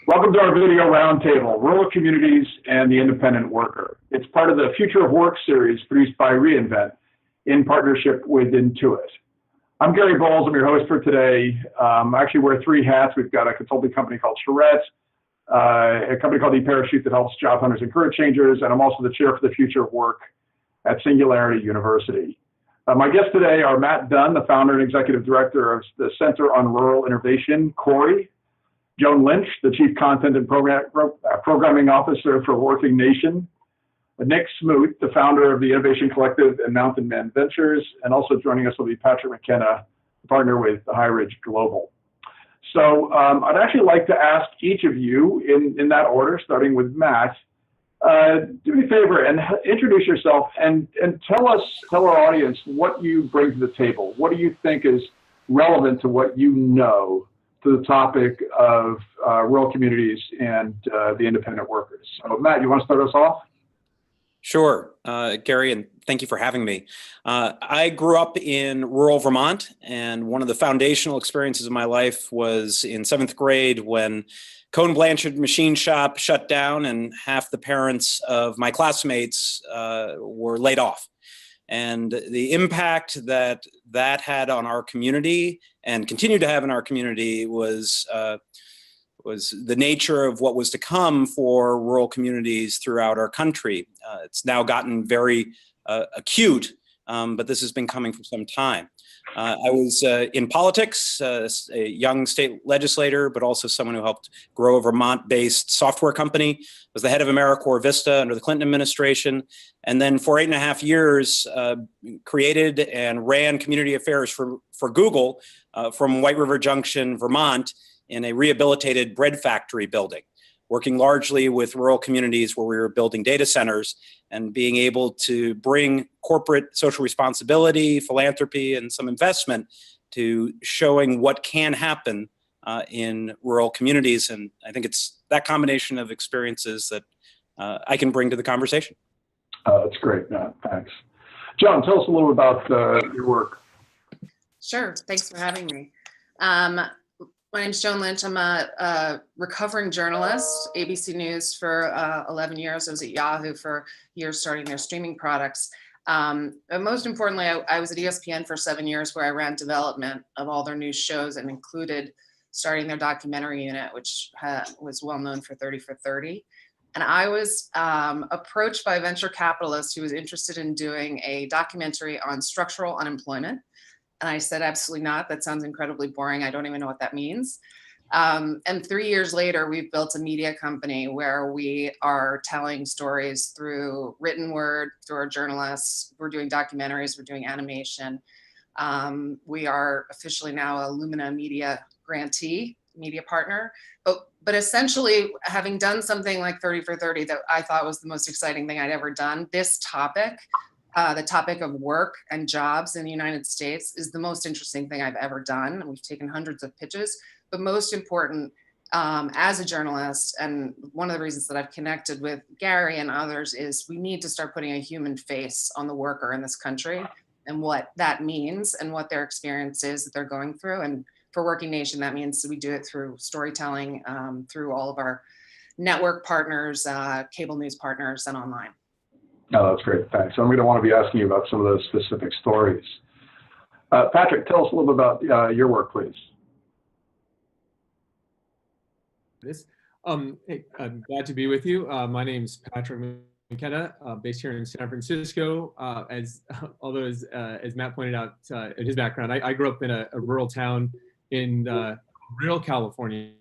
Welcome to our video roundtable, Rural Communities and the Independent Worker. It's part of the Future of Work series produced by Reinvent in partnership with Intuit. I'm Gary Bolles, I'm your host for today. I actually wear three hats. We've got a consulting company called Charrette, a company called eParachute that helps job hunters and career changers, and I'm also the chair for the Future of Work at Singularity University. My guests today are Matt Dunne, the founder and executive director of the Center on Rural Innovation, CORI; Joan Lynch, the chief content and programming officer for Working Nation; Nick Smoot, the founder of the Innovation Collective and Mountain Man Ventures; and also joining us will be Patrick McKenna, partner with HighRidge Global. So I'd actually like to ask each of you in that order, starting with Matt, do me a favor and introduce yourself and tell our audience what you bring to the table. What do you think is relevant to what you know to the topic of rural communities and the independent workers? So Matt, you want to start us off? Sure, Gary, and thank you for having me. I grew up in rural Vermont, and one of the foundational experiences of my life was in 7th grade when Cone Blanchard Machine Shop shut down and half the parents of my classmates were laid off. And the impact that had on our community and continued to have in our community was the nature of what was to come for rural communities throughout our country. It's now gotten very acute, but this has been coming for some time. I was in politics, a young state legislator, but also someone who helped grow a Vermont-based software company, was the head of AmeriCorps Vista under the Clinton administration, and then for 8.5 years created and ran community affairs for Google from White River Junction, Vermont, in a rehabilitated bread factory building, working largely with rural communities where we were building data centers and being able to bring corporate social responsibility, philanthropy, and some investment to showing what can happen in rural communities. And I think it's that combination of experiences that I can bring to the conversation. That's great, Matt. Thanks. Joan, tell us a little about your work. Sure. Thanks for having me. My name's Joan Lynch. I'm a recovering journalist, ABC News for 11 years. I was at Yahoo for years starting their streaming products. But most importantly, I was at ESPN for 7 years where I ran development of all their news shows and included starting their documentary unit, which was well known for 30 for 30. And I was approached by a venture capitalist who was interested in doing a documentary on structural unemployment. And I said, absolutely not. That sounds incredibly boring. I don't even know what that means. And 3 years later, we've built a media company where we are telling stories through written word, through our journalists. We're doing documentaries, we're doing animation. We are officially now a Lumina Media grantee, media partner. But essentially, having done something like 30 for 30 that I thought was the most exciting thing I'd ever done, this topic, the topic of work and jobs in the United States, is the most interesting thing I've ever done. We've taken hundreds of pitches, but most important, as a journalist, and one of the reasons that I've connected with Gary and others is we need to start putting a human face on the worker in this country and what that means and what their experience is that they're going through. And for Working Nation, that means we do it through storytelling, through all of our network partners, cable news partners, and online. Oh, that's great. Thanks. I'm going to want to be asking you about some of those specific stories. Patrick, tell us a little bit about your work, please. Hey, I'm glad to be with you. My name's Patrick McKenna, based here in San Francisco. Although as Matt pointed out in his background, I grew up in a rural town in real California,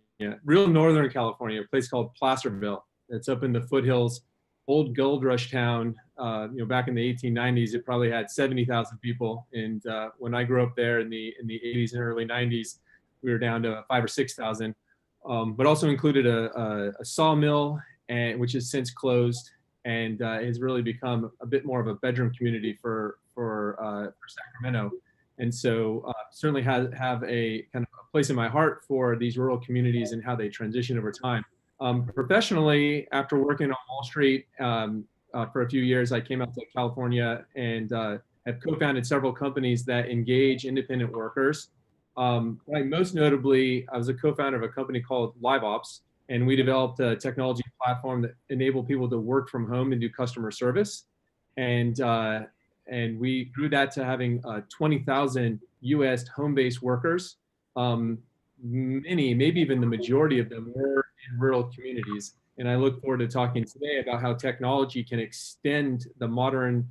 real Northern California, a place called Placerville. It's up in the foothills. Old gold rush town, back in the 1890s, it probably had 70,000 people. And when I grew up there in the 80s and early 90s, we were down to 5,000 or 6,000. But also included a sawmill, which has since closed and has really become a bit more of a bedroom community for Sacramento. And so certainly have a kind of a place in my heart for these rural communities and how they transition over time. Professionally, after working on Wall Street for a few years, I came out to California and have co-founded several companies that engage independent workers. Most notably, I was a co-founder of a company called LiveOps, And we developed a technology platform that enabled people to work from home and do customer service. And we grew that to having 20,000 U.S. home-based workers. Many, maybe even the majority of them, were in rural communities. And I look forward to talking today about how technology can extend the modern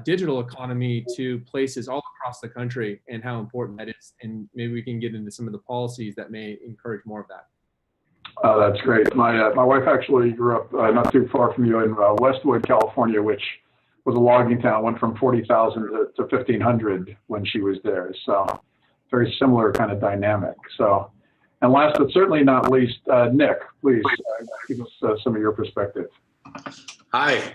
digital economy to places all across the country and how important that is. And maybe we can get into some of the policies that may encourage more of that. That's great. My wife actually grew up not too far from you in Westwood, California, which was a logging town. Went from 40,000 to 1,500 when she was there. So very similar kind of dynamic. So, and last but certainly not least, Nick, please give us some of your perspective. Hi.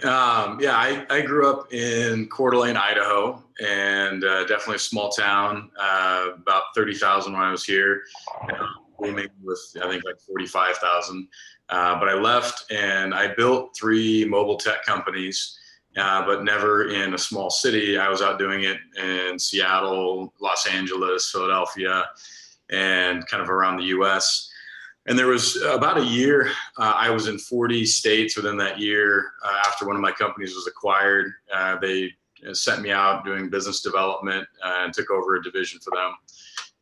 I grew up in Coeur d'Alene, Idaho, and definitely a small town, about 30,000 when I was here, booming with, I think, like 45,000. But I left and I built 3 mobile tech companies, but never in a small city. I was out doing it in Seattle, Los Angeles, Philadelphia, and kind of around the US. And there was about a year, I was in 40 states within that year. After one of my companies was acquired, they sent me out doing business development and took over a division for them.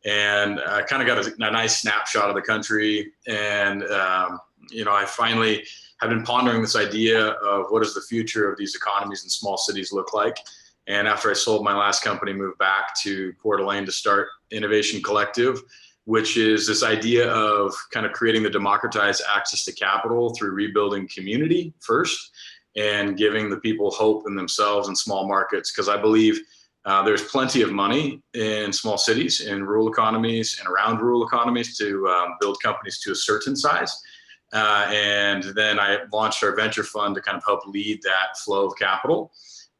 And I kind of got a nice snapshot of the country. And, I finally have been pondering this idea of what does the future of these economies in small cities look like. And after I sold my last company, moved back to Coeur d'Alene to start Innovation Collective, which is this idea of kind of creating the democratized access to capital through rebuilding community first and giving the people hope in themselves in small markets. Because I believe there's plenty of money in small cities, in rural economies and around rural economies to build companies to a certain size. And then I launched our venture fund to kind of help lead that flow of capital.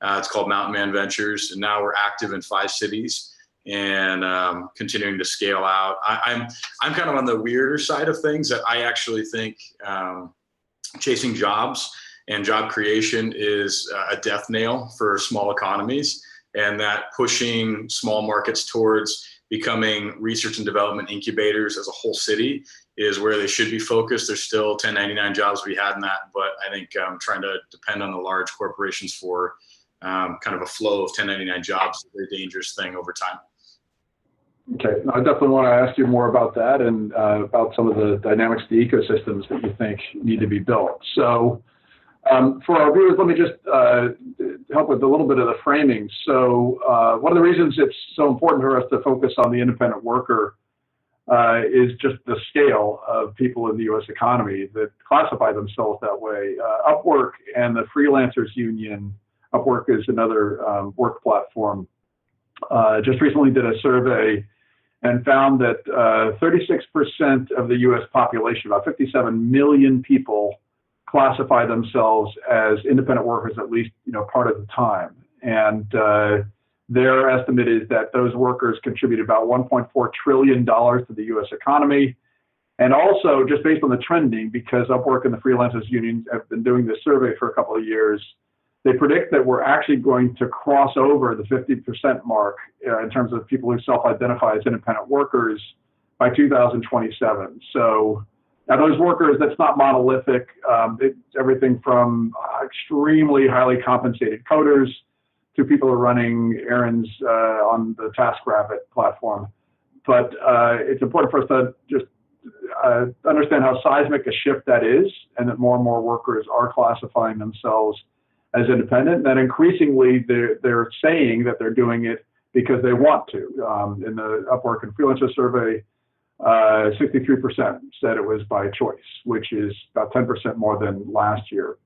It's called Mountain Man Ventures. And now we're active in 5 cities. And continuing to scale out. I'm kind of on the weirder side of things, that I actually think chasing jobs and job creation is a death nail for small economies, and that pushing small markets towards becoming research and development incubators as a whole city is where they should be focused. There's still 1099 jobs to be had in that, but I think trying to depend on the large corporations for kind of a flow of 1099 jobs is a very dangerous thing over time. Okay, I definitely want to ask you more about that and about some of the dynamics of the ecosystems that you think need to be built. So for our viewers, let me just help with a little bit of the framing. So one of the reasons it's so important for us to focus on the independent worker is just the scale of people in the U.S. economy that classify themselves that way. Upwork and the Freelancers Union, Upwork is another work platform, just recently did a survey and found that 36% of the U.S. population, about 57 million people, classify themselves as independent workers at least, part of the time. And their estimate is that those workers contribute about $1.4 trillion to the U.S. economy. And also, just based on the trending, because Upwork and the Freelancers Union have been doing this survey for a couple of years, they predict that we're actually going to cross over the 50% mark in terms of people who self-identify as independent workers by 2027. So now those workers, that's not monolithic. It's everything from extremely highly compensated coders to people who are running errands on the TaskRabbit platform. But it's important for us to just understand how seismic a shift that is, and that more and more workers are classifying themselves as independent, and that increasingly they're saying that they're doing it because they want to. In the Upwork and Freelancer survey, 63% said it was by choice, which is about 10% more than last year.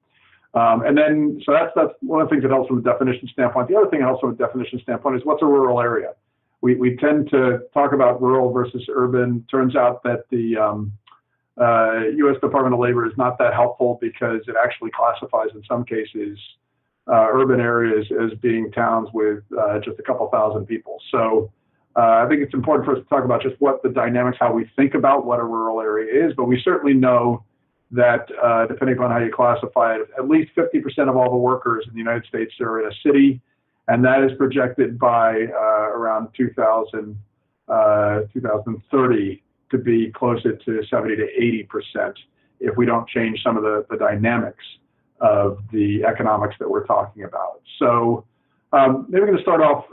And then, so that's one of the things that helps from a definition standpoint. The other thing that helps from a definition standpoint is what's a rural area? We tend to talk about rural versus urban. Turns out that the U.S. Department of Labor is not that helpful, because it actually classifies in some cases urban areas as being towns with just a couple thousand people. So I think it's important for us to talk about just what the dynamics, how we think about what a rural area is, but we certainly know that depending upon how you classify it, at least 50% of all the workers in the United States are in a city, and that is projected by around 2030 to be closer to 70 to 80% if we don't change some of the dynamics of the economics that we're talking about. So maybe we're going to start off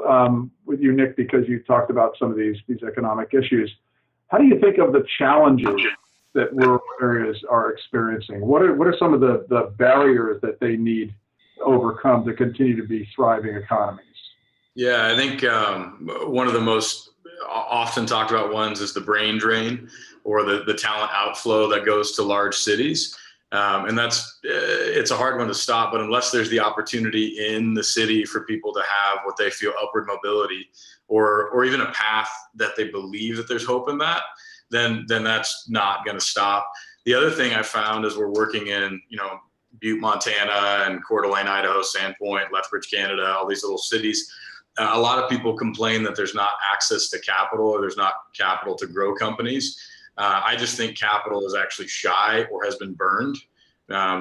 with you, Nick, because you talked about some of these economic issues. How do you think of the challenges that rural areas are experiencing? What are some of the barriers that they need to overcome to continue to be thriving economies? Yeah, I think one of the most often talked about ones is the brain drain, or the talent outflow that goes to large cities. And it's a hard one to stop, but unless there's the opportunity in the city for people to have what they feel upward mobility, or even a path that they believe that there's hope in that, then that's not going to stop. The other thing I found is we're working in, Butte, Montana, and Coeur d'Alene, Idaho, Sandpoint, Lethbridge, Canada, all these little cities. A lot of people complain that there's not access to capital, or there's not capital to grow companies. I just think capital is actually shy or has been burned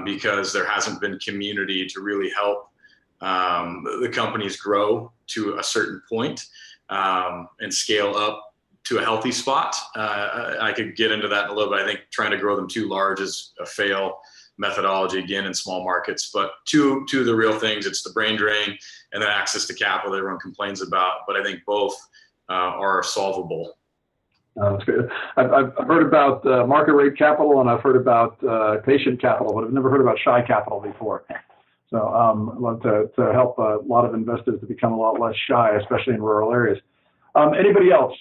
because there hasn't been community to really help the companies grow to a certain point and scale up to a healthy spot. I could get into that in a little bit. I think trying to grow them too large is a fail methodology, again, in small markets. But two of the real things, it's the brain drain and then access to capital that everyone complains about. But I think both are solvable. That's good. I've heard about market rate capital, and I've heard about patient capital, but I've never heard about shy capital before. So I'd love to help a lot of investors to become a lot less shy, especially in rural areas. Anybody else,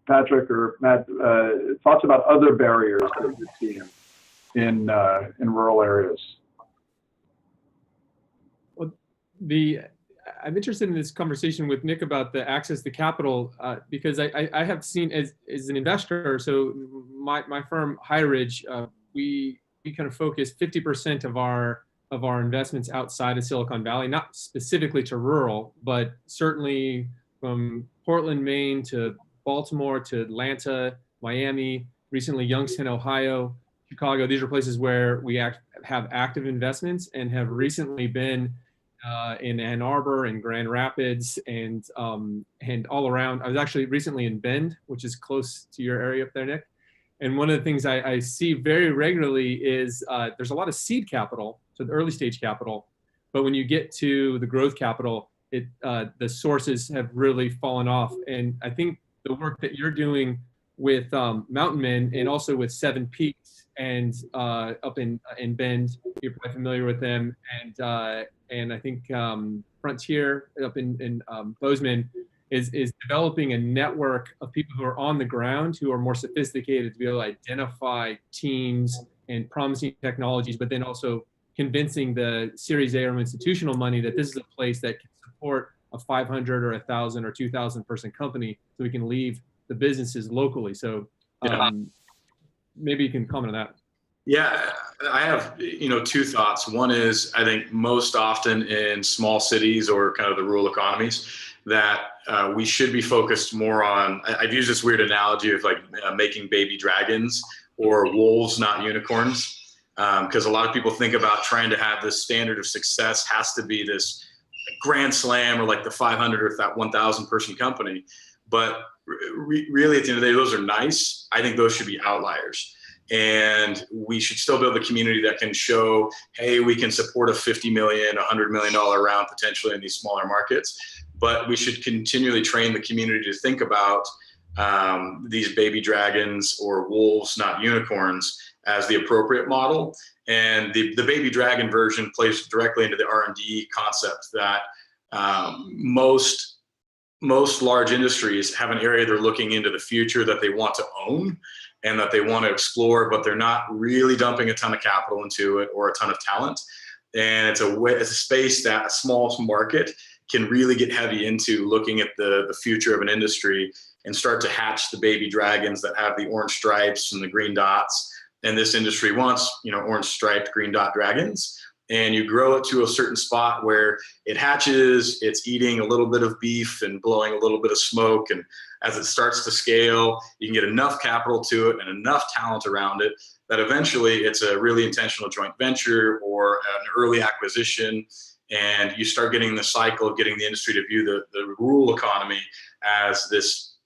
Patrick or Matt, thoughts about other barriers that you're seeing in rural areas? Well, I'm interested in this conversation with Nick about the access to capital because I have seen as an investor. So my firm HighRidge, we kind of focus 50% of our investments outside of Silicon Valley, not specifically to rural, but certainly from Portland, Maine to Baltimore to Atlanta, Miami, recently Youngstown, Ohio, Chicago. These are places where we have active investments and have recently been in Ann Arbor and Grand Rapids and all around. I was actually recently in Bend, which is close to your area up there, Nick. And one of the things I see very regularly is there's a lot of seed capital, so the early stage capital. But when you get to the growth capital, the sources have really fallen off. And I think the work that you're doing with Mountain Men and also with Seven Peaks and up in Bend, you're probably familiar with them, and I think Frontier up in Bozeman is developing a network of people who are on the ground who are more sophisticated to be able to identify teams and promising technologies, but then also convincing the Series A or institutional money that this is a place that can support a 500 or 1,000 or 2,000 person company, so we can leave the businesses locally. So maybe you can comment on that. Yeah, I have, two thoughts. One is, I think most often in small cities or kind of the rural economies that we should be focused more on, I've used this weird analogy of like making baby dragons or wolves, not unicorns. Because a lot of people think about trying to have this standard of success has to be this grand slam or like the 500 or that 1,000 person company. But really at the end of the day, those are nice. I think those should be outliers. And we should still build a community that can show, hey, we can support a $50 million, $100 million round potentially in these smaller markets. But we should continually train the community to think about these baby dragons or wolves, not unicorns, as the appropriate model. And the baby dragon version plays directly into the R&D concept that most large industries have an area they're looking into the future that they want to own and that they want to explore, but they're not really dumping a ton of capital into it or a ton of talent. And it's a space that a small market can really get heavy into looking at the future of an industry and start to hatch the baby dragons that have the orange stripes and the green dots. And this industry wants, orange striped green dot dragons. And you grow it to a certain spot where it hatches, it's eating a little bit of beef and blowing a little bit of smoke. And as it starts to scale, you can get enough capital to it and enough talent around it that eventually it's a really intentional joint venture or an early acquisition. And you start getting the cycle of getting the industry to view the rural economy as this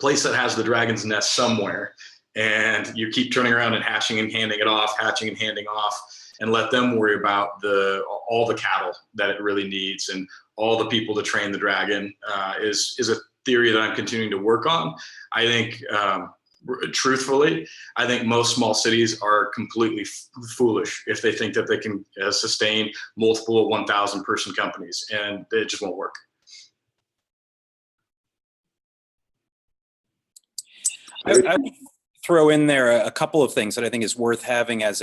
place that has the dragon's nest somewhere. and you keep turning around and hatching and handing it off, and let them worry about all the cattle that it really needs and all the people to train the dragon is a theory that I'm continuing to work on. I think, truthfully, I think most small cities are completely foolish if they think that they can sustain multiple 1,000 person companies, and it just won't work. I would throw in there a couple of things that I think is worth having as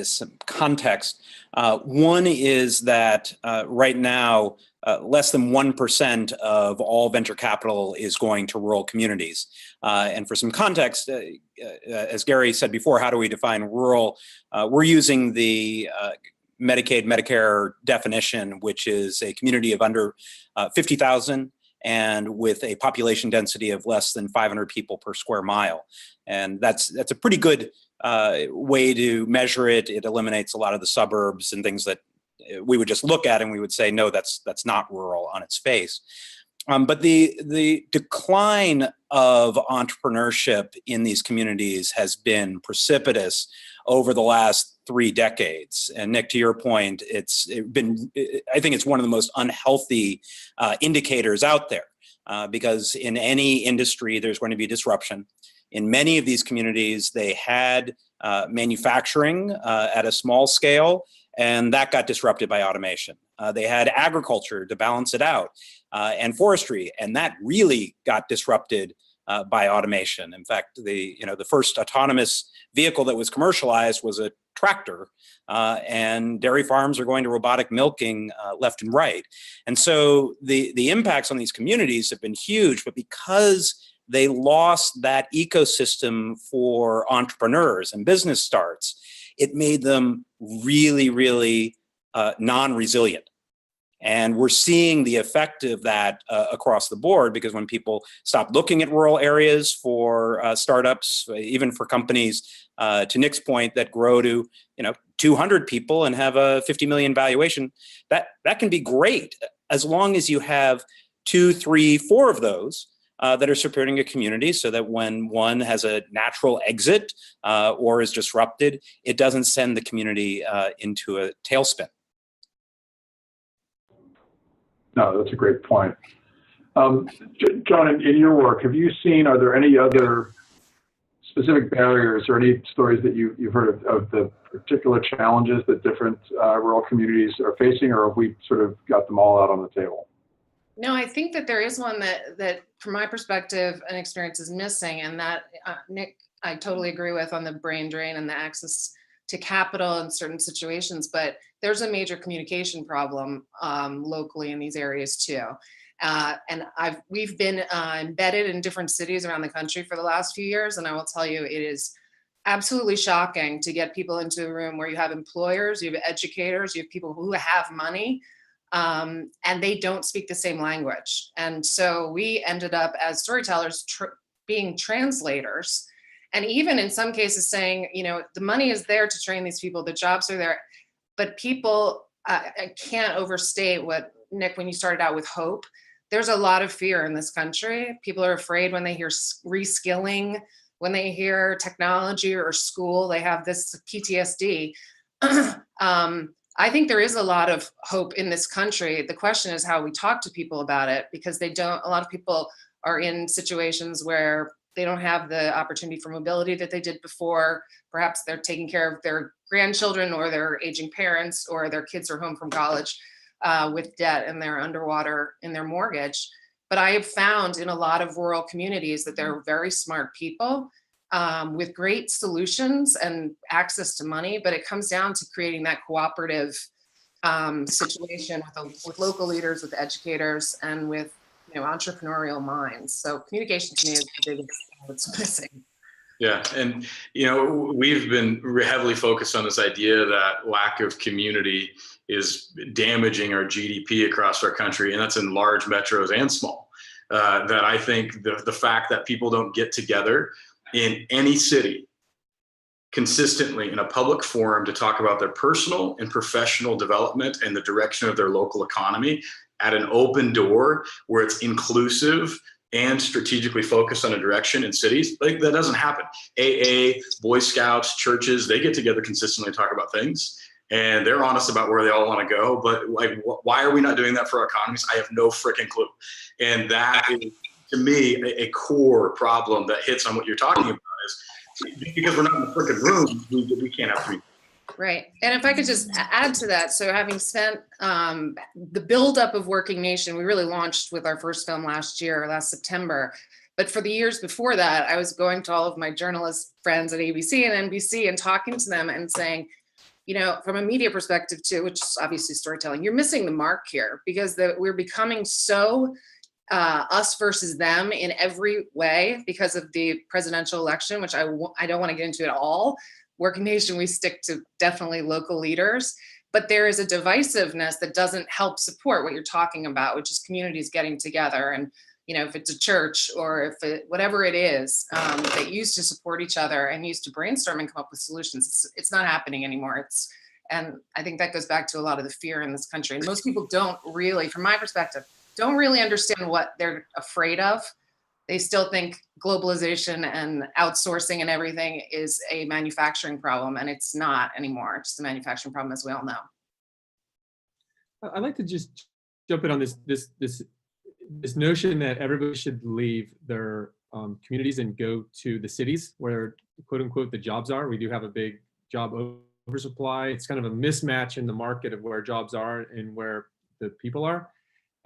some context. One is that right now, less than 1% of all venture capital is going to rural communities. And for some context, as Gary said before, how do we define rural? We're using the Medicaid, Medicare definition, which is a community of under 50,000 and with a population density of less than 500 people per square mile. And that's a pretty good way to measure it. It eliminates a lot of the suburbs and things that we would just look at and we would say, no, that's not rural on its face. But the decline of entrepreneurship in these communities has been precipitous over the last 3 decades. And Nick, to your point, I think it's one of the most unhealthy indicators out there because in any industry, there's going to be disruption. In many of these communities, they had manufacturing at a small scale, and that got disrupted by automation. They had agriculture to balance it out, and forestry, and that really got disrupted by automation. In fact, the first autonomous vehicle that was commercialized was a tractor, and dairy farms are going to robotic milking left and right. And so the impacts on these communities have been huge, but because they lost that ecosystem for entrepreneurs and business starts, it made them really, really non-resilient. And we're seeing the effect of that across the board, because when people stop looking at rural areas for startups, even for companies, to Nick's point, that grow to 200 people and have a 50 million valuation, that can be great as long as you have 2, 3, 4 of those that are supporting a community, so that when one has a natural exit or is disrupted, it doesn't send the community into a tailspin. No, that's a great point. Joan, in your work, are there any other specific barriers or any stories that you've heard of the particular challenges that different rural communities are facing, or have we sort of got them all out on the table? No, I think that there is one that from my perspective, an experience is missing, and that Nick, I totally agree with on the brain drain and the access to capital in certain situations, but there's a major communication problem locally in these areas too. And we've been embedded in different cities around the country for the last few years, and I will tell you, it is absolutely shocking to get people into a room where you have employers, you have educators, you have people who have money, and they don't speak the same language. And so we ended up as storytellers being translators, and even in some cases saying, the money is there to train these people, the jobs are there, but people, I can't overstate what, Nick, when you started out with hope, there's a lot of fear in this country. People are afraid when they hear reskilling, when they hear technology or school, they have this PTSD. I think there is a lot of hope in this country. The question is how we talk to people about it, because a lot of people are in situations where they don't have the opportunity for mobility that they did before. Perhaps they're taking care of their grandchildren or their aging parents, or their kids are home from college with debt and they're underwater in their mortgage. But I have found in a lot of rural communities that there are very smart people with great solutions and access to money, but it comes down to creating that cooperative situation with local leaders, with educators, and with entrepreneurial minds. So communication to me is the biggest thing that's missing. Yeah, and we've been heavily focused on this idea that lack of community is damaging our GDP across our country, and that's in large metros and small. That I think the fact that people don't get together in any city consistently in a public forum to talk about their personal and professional development and the direction of their local economy at an open door where it's inclusive and strategically focus on a direction in cities. Like, that doesn't happen. AA, Boy Scouts, churches, they get together consistently to talk about things, and they're honest about where they all want to go. But like, why are we not doing that for our economies? I have no freaking clue. And that is, to me, a core problem that hits on what you're talking about, is because we're not in the freaking room, we can't have three. Right. And if I could just add to that, so having spent the buildup of Working Nation, we really launched with our first film last September. But for the years before that, I was going to all of my journalist friends at ABC and NBC and talking to them and saying, you know, from a media perspective too, which is obviously storytelling, you're missing the mark here, because we're becoming so us versus them in every way because of the presidential election, which I don't want to get into at all. Working Nation, we stick to definitely local leaders, but there is a divisiveness that doesn't help support what you're talking about, which is communities getting together. And, you know, if it's a church or if whatever it is, that used to support each other and used to brainstorm and come up with solutions, it's not happening anymore. And I think that goes back to a lot of the fear in this country. And most people don't really, from my perspective, don't really understand what they're afraid of. They still think globalization and outsourcing and everything is a manufacturing problem, and it's not anymore. It's just a manufacturing problem, as we all know. I'd like to just jump in on this notion that everybody should leave their communities and go to the cities where, quote unquote, the jobs are. We do have a big job oversupply. It's kind of a mismatch in the market of where jobs are and where the people are.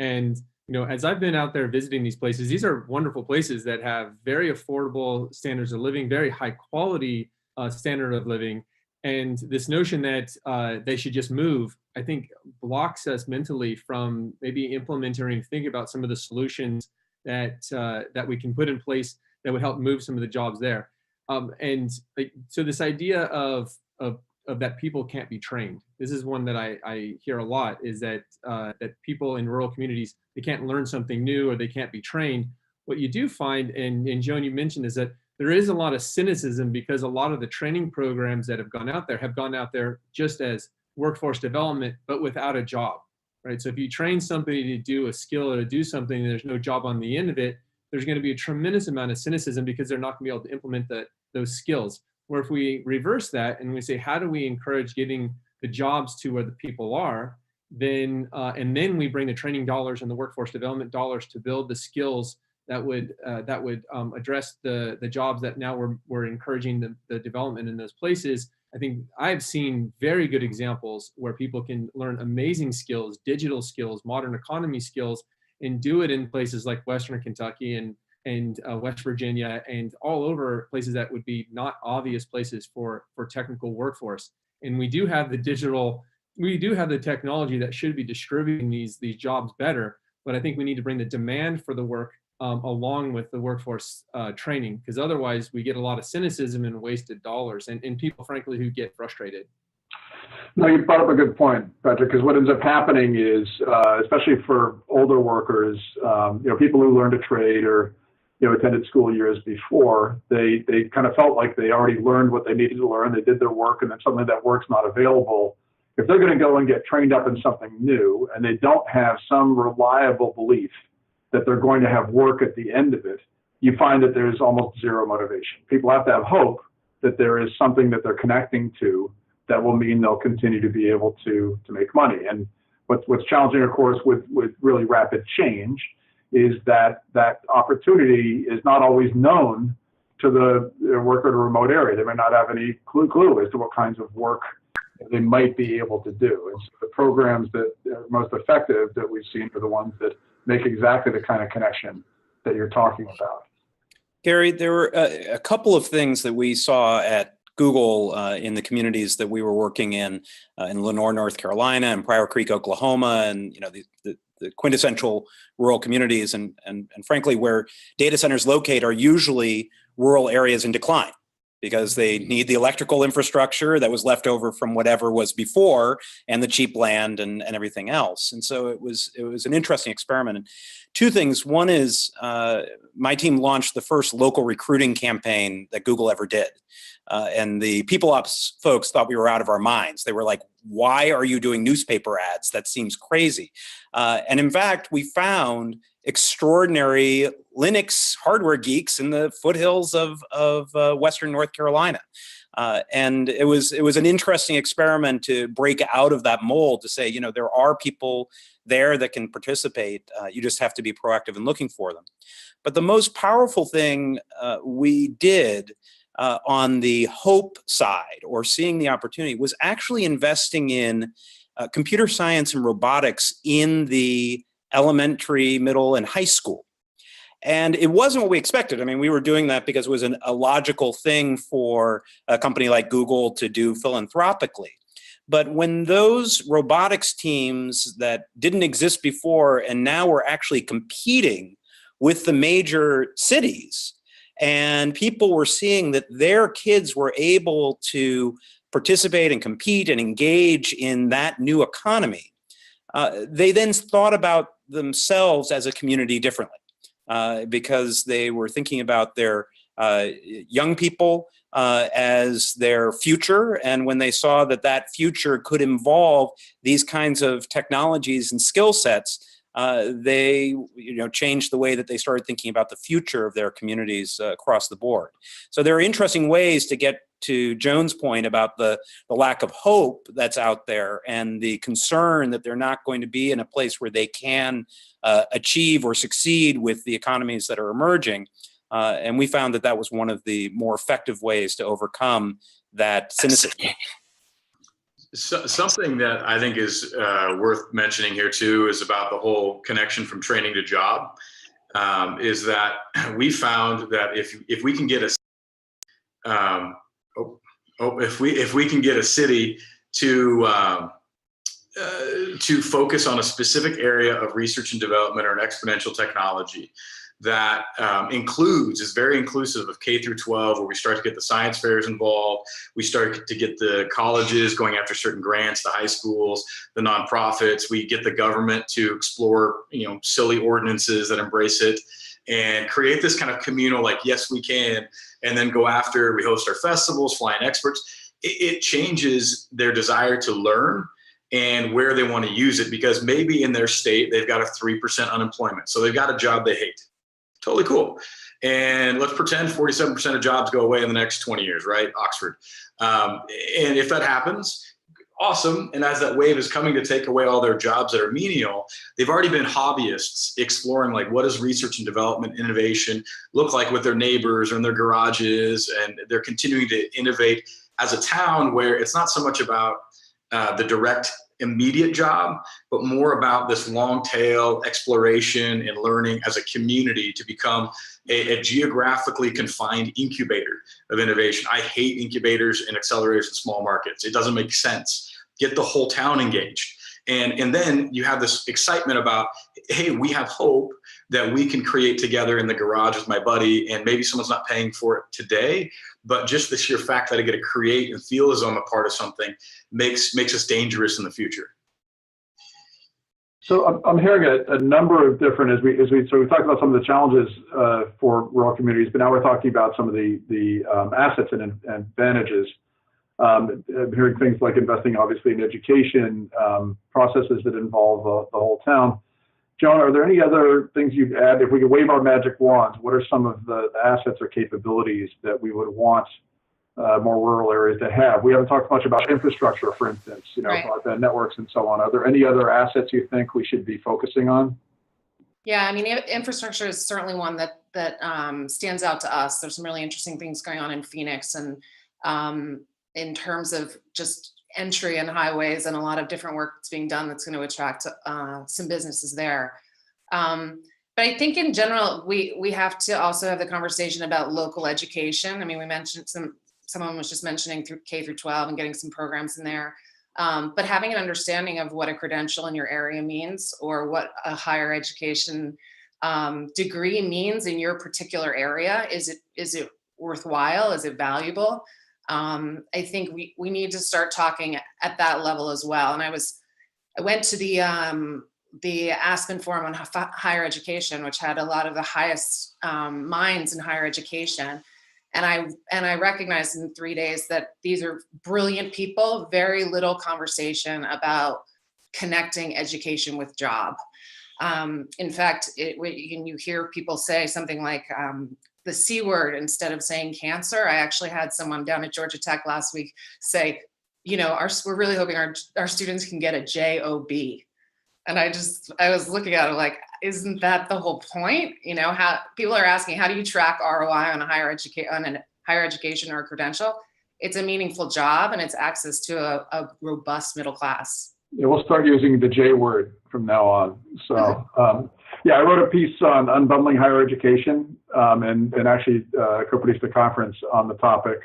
And you know, as I've been out there visiting these places, these are wonderful places that have very affordable standards of living, very high quality standard of living. And this notion that they should just move, I think, blocks us mentally from maybe implementing and thinking about some of the solutions that we can put in place that would help move some of the jobs there. And so this idea of that people can't be trained. This is one that I hear a lot, is that people in rural communities, they can't learn something new or they can't be trained. What you do find, and Joan, you mentioned, is that there is a lot of cynicism because a lot of the training programs that have gone out there just as workforce development, but without a job, right? So if you train somebody to do a skill or to do something and there's no job on the end of it, there's going to be a tremendous amount of cynicism because they're not going to be able to implement those skills. Where if we reverse that and we say, how do we encourage getting the jobs to where the people are, then and then we bring the training dollars and the workforce development dollars to build the skills that would address the jobs that now we're encouraging the development in those places. I think I've seen very good examples where people can learn amazing skills, digital skills, modern economy skills, and do it in places like Western Kentucky and West Virginia and all over places that would be not obvious places for technical workforce. And we do have the technology that should be distributing these jobs better, but I think we need to bring the demand for the work along with the workforce training, because otherwise we get a lot of cynicism and wasted dollars and people, frankly, who get frustrated. No, you brought up a good point, Patrick, because what ends up happening is, especially for older workers, people who learned a trade or attended school years before, they kind of felt like they already learned what they needed to learn. They did their work, and then suddenly that work's not available. If they're going to go and get trained up in something new, and they don't have some reliable belief that they're going to have work at the end of it, you find that there's almost zero motivation. People have to have hope that there is something that they're connecting to that will mean they'll continue to be able to make money. And what's challenging, of course, with really rapid change is that opportunity is not always known to the worker in a remote area. They may not have any clue as to what kinds of work they might be able to do. And so the programs that are most effective that we've seen are the ones that make exactly the kind of connection that you're talking about. Gary, there were a couple of things that we saw at Google in the communities that we were working in Lenore, North Carolina, and Pryor Creek, Oklahoma, and the quintessential rural communities, and frankly, where data centers locate are usually rural areas in decline because they need the electrical infrastructure that was left over from whatever was before and the cheap land and everything else. And so it was an interesting experiment. And two things. One is my team launched the first local recruiting campaign that Google ever did. And the people ops folks thought we were out of our minds. They were like, why are you doing newspaper ads? That seems crazy. And in fact, we found extraordinary Linux hardware geeks in the foothills of Western North Carolina. And it was an interesting experiment to break out of that mold, to say, there are people there that can participate. You just have to be proactive in looking for them. But the most powerful thing we did on the hope side, or seeing the opportunity, was actually investing in computer science and robotics in the elementary, middle, and high school. And it wasn't what we expected. I mean, we were doing that because it was a logical thing for a company like Google to do philanthropically. But when those robotics teams that didn't exist before and now were actually competing with the major cities, and people were seeing that their kids were able to participate and compete and engage in that new economy, they then thought about themselves as a community differently. Because they were thinking about their young people as their future. And when they saw that future could involve these kinds of technologies and skill sets, they changed the way that they started thinking about the future of their communities across the board. So there are interesting ways to get to Joan's point about the lack of hope that's out there, and the concern that they're not going to be in a place where they can achieve or succeed with the economies that are emerging. And we found that was one of the more effective ways to overcome that cynicism. So, something that I think is worth mentioning here too is about the whole connection from training to job. Is that we found that if we can get if we can get a city to focus on a specific area of research and development or an exponential technology that is very inclusive of K through 12, where we start to get the science fairs involved, we start to get the colleges going after certain grants, the high schools, the nonprofits, we get the government to explore, silly ordinances that embrace it, and create this kind of communal, like, yes, we can, and then go after, we host our festivals, fly in experts. It changes their desire to learn and where they want to use it, because maybe in their state, they've got a 3% unemployment. So they've got a job they hate. Totally cool. And let's pretend 47% of jobs go away in the next 20 years, right? Oxford. And if that happens, awesome. And as that wave is coming to take away all their jobs that are menial, they've already been hobbyists exploring, like, what does research and development innovation look like with their neighbors or in their garages? And they're continuing to innovate as a town where it's not so much about the direct immediate job, but more about this long tail exploration and learning as a community to become a geographically confined incubator of innovation. I hate incubators and accelerators in small markets. It doesn't make sense. Get the whole town engaged. And then you have this excitement about, hey, we have hope that we can create together in the garage with my buddy, and maybe someone's not paying for it today, but just the sheer fact that I get to create and feel as though I'm a part of something makes us dangerous in the future. So I'm hearing a number of different, so we talked about some of the challenges for rural communities, but now we're talking about some of the assets and advantages. I'm hearing things like investing, obviously, in education, processes that involve the whole town. Joan, are there any other things you'd add? If we could wave our magic wands, what are some of the assets or capabilities that we would want more rural areas to have? We haven't talked much about infrastructure, for instance, Right. broadband networks and so on. Are there any other assets you think we should be focusing on? Yeah, I mean, infrastructure is certainly one that stands out to us. There's some really interesting things going on in Phoenix, and in terms of just entry and highways, and a lot of different work that's being done that's going to attract some businesses there. But I think in general, we have to also have the conversation about local education. I mean, we mentioned someone was just mentioning through K through 12 and getting some programs in there. But having an understanding of what a credential in your area means, or what a higher education degree means in your particular area. Is it worthwhile? Is it valuable? I think we need to start talking at that level as well. And I went to the Aspen Forum on higher education, which had a lot of the highest minds in higher education. And I recognized in 3 days that these are brilliant people, very little conversation about connecting education with job. In fact, when you hear people say something like the C word instead of saying cancer, I actually had someone down at Georgia Tech last week say, we're really hoping our students can get a JOB. And I was looking at it like, isn't that the whole point? How people are asking, how do you track ROI on a higher education or a credential? It's a meaningful job and it's access to a robust middle class. Yeah, we'll start using the J word from now on. So, I wrote a piece on unbundling higher education and actually co-produced a conference on the topic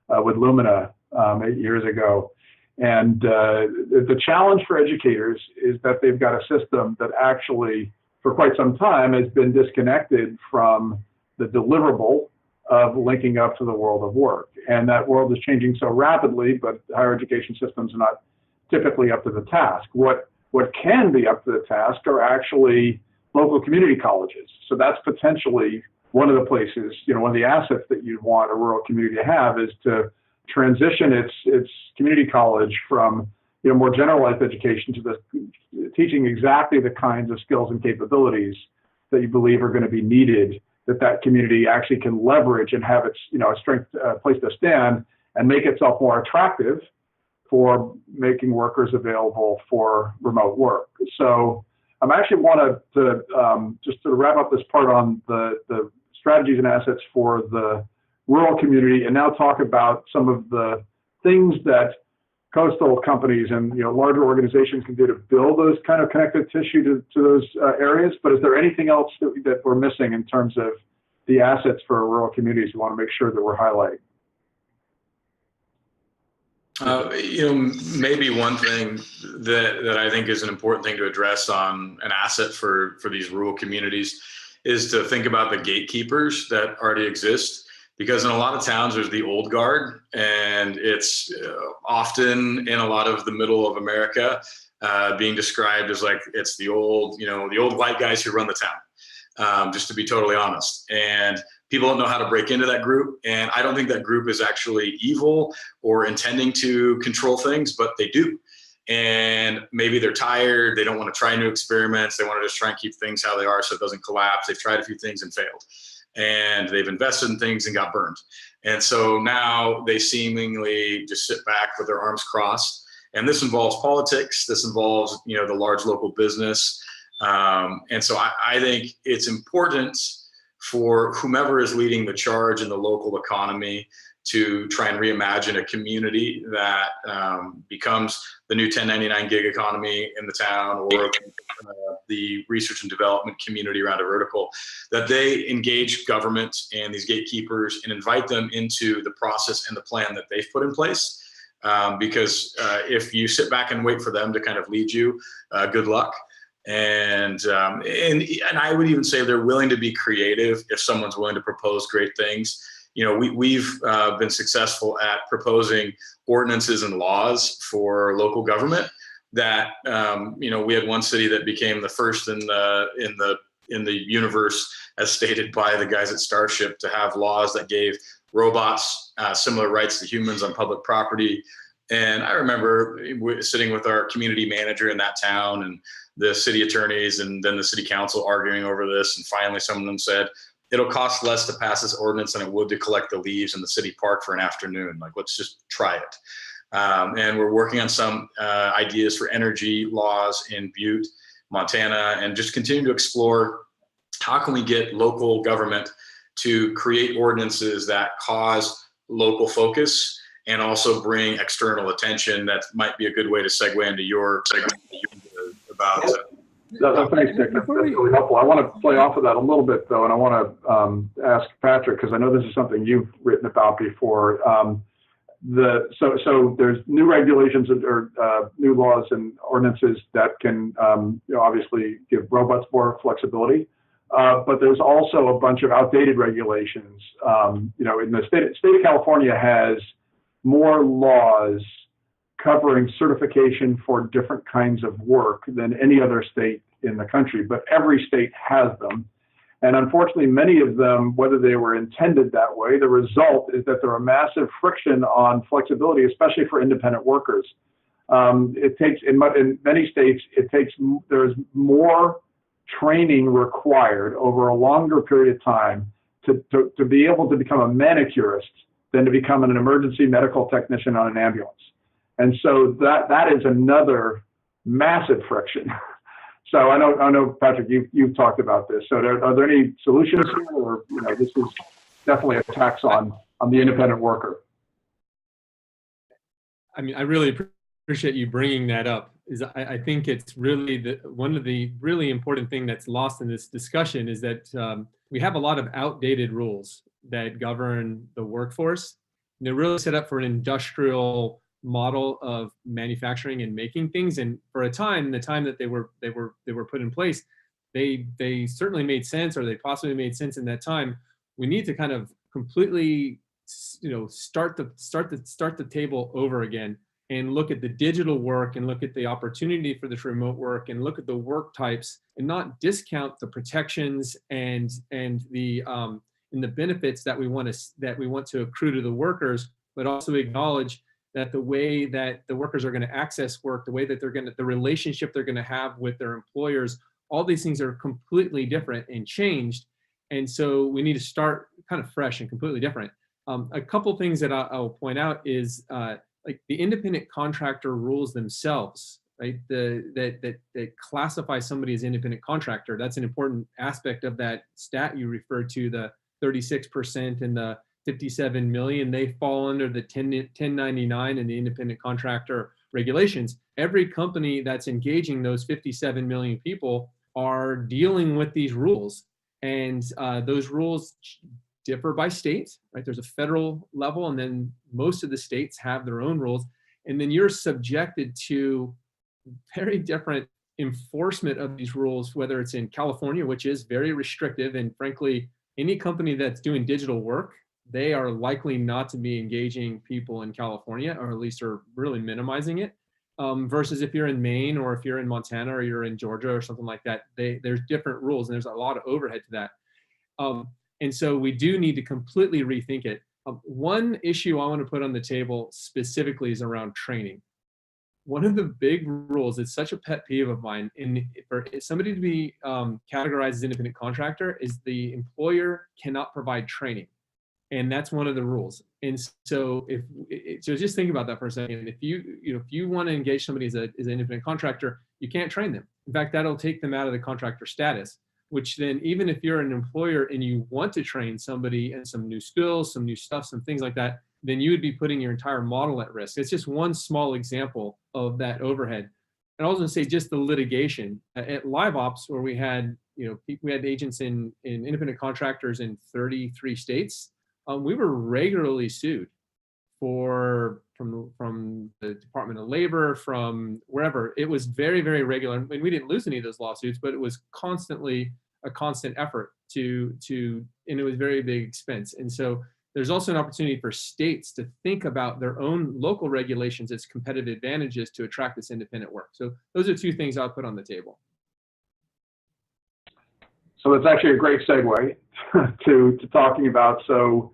with Lumina 8 years ago. And the challenge for educators is that they've got a system that actually, for quite some time, has been disconnected from the deliverable of linking up to the world of work. And that world is changing so rapidly, but higher education systems are not typically up to the task. What can be up to the task are actually local community colleges. So that's potentially one of the places, one of the assets that you'd want a rural community to have is to transition its community college from more generalized education to the teaching exactly the kinds of skills and capabilities that you believe are going to be needed, that community actually can leverage and have its a strength place to stand and make itself more attractive for making workers available for remote work. So I actually wanted to just to wrap up this part on the strategies and assets for the rural community, and now talk about some of the things that coastal companies and larger organizations can do to build those kind of connective tissue to those areas. But is there anything else that we're missing in terms of the assets for rural communities you want to make sure that we're highlighting? Maybe one thing that I think is an important thing to address on an asset for these rural communities is to think about the gatekeepers that already exist. Because in a lot of towns, there's the old guard, and it's often in a lot of the middle of America being described as like it's the old white guys who run the town, just to be totally honest. And people don't know how to break into that group. And I don't think that group is actually evil or intending to control things, but they do. And maybe they're tired. They don't want to try new experiments. They want to just try and keep things how they are so it doesn't collapse. They've tried a few things and failed. And they've invested in things and got burned. And so now they seemingly just sit back with their arms crossed. And this involves politics. This involves, the large local business. And so I think it's important for whomever is leading the charge in the local economy to try and reimagine a community that becomes the new 1099 gig economy in the town, or the research and development community around a vertical, that they engage government and these gatekeepers and invite them into the process and the plan that they've put in place. Because if you sit back and wait for them to kind of lead you, good luck. And I would even say they're willing to be creative if someone's willing to propose great things. We've been successful at proposing ordinances and laws for local government that, we had one city that became the first in the universe, as stated by the guys at Starship, to have laws that gave robots similar rights to humans on public property. And I remember sitting with our community manager in that town and the city attorneys and then the city council arguing over this. And finally, some of them said, it'll cost less to pass this ordinance than it would to collect the leaves in the city park for an afternoon. Like, let's just try it. And we're working on some ideas for energy laws in Butte, Montana, and just continue to explore how can we get local government to create ordinances that cause local focus and also bring external attention. That might be a good way to segue into your segment about. Thanks, Nick. That's really helpful. I want to play off of that a little bit, though, and I want to ask Patrick, because I know this is something you've written about before. So there's new regulations or new laws and ordinances that can obviously give robots more flexibility, but there's also a bunch of outdated regulations. In the state of California has more laws covering certification for different kinds of work than any other state in the country, but every state has them. And unfortunately, many of them, whether they were intended that way, the result is that there are massive friction on flexibility, especially for independent workers. It takes, in many states, there's more training required over a longer period of time to be able to become a manicurist than to become an emergency medical technician on an ambulance. And so that is another massive friction. So I know, Patrick, you've talked about this. So are there any solutions here, or this is definitely a tax on the independent worker? I mean, I really appreciate you bringing that up. I think it's really one of the really important thing that's lost in this discussion is that we have a lot of outdated rules that govern the workforce. And they're really set up for an industrial model of manufacturing and making things. And for a time, the time that they were put in place, they certainly made sense, or they possibly made sense in that time. We need to kind of completely, start the table over again and look at the digital work and look at the opportunity for this remote work and look at the work types and not discount the protections and the benefits that we want to accrue to the workers, but also acknowledge that the way that the workers are going to access work, the way that the relationship they're going to have with their employers, all these things are completely different and changed. And so we need to start kind of fresh and completely different. A couple things that I'll point out is like the independent contractor rules themselves, right? That classify somebody as independent contractor. That's an important aspect of that stat you referred to, the 36% and the 57 million. They fall under the 1099 and the independent contractor regulations. Every company that's engaging those 57 million people are dealing with these rules. And those rules differ by state, right? There's a federal level, and then most of the states have their own rules. And then you're subjected to very different enforcement of these rules, whether it's in California, which is very restrictive. And frankly, any company that's doing digital work, they are likely not to be engaging people in California, or at least are really minimizing it. Versus if you're in Maine, or if you're in Montana, or you're in Georgia or something like that, there's different rules, and there's a lot of overhead to that. And so we do need to completely rethink it. One issue I want to put on the table specifically is around training. One of the big rules, it's such a pet peeve of mine, and for somebody to be categorized as independent contractor, is the employer cannot provide training. And that's one of the rules. And so so just think about that for a second. If you want to engage somebody as an independent contractor, you can't train them. In fact, that'll take them out of the contractor status, which then, even if you're an employer and you want to train somebody in some new skills, some new stuff, some things like that, then you would be putting your entire model at risk. It's just one small example of that overhead. And I was going to say, just the litigation at Live Ops, where we had agents in independent contractors in 33 states. We were regularly sued from the Department of Labor, from wherever. It was very, very regular. I mean, we didn't lose any of those lawsuits, but it was constantly a constant effort and it was very big expense. And so there's also an opportunity for states to think about their own local regulations as competitive advantages to attract this independent work. So those are two things I'll put on the table. So that's actually a great segue to talking about. So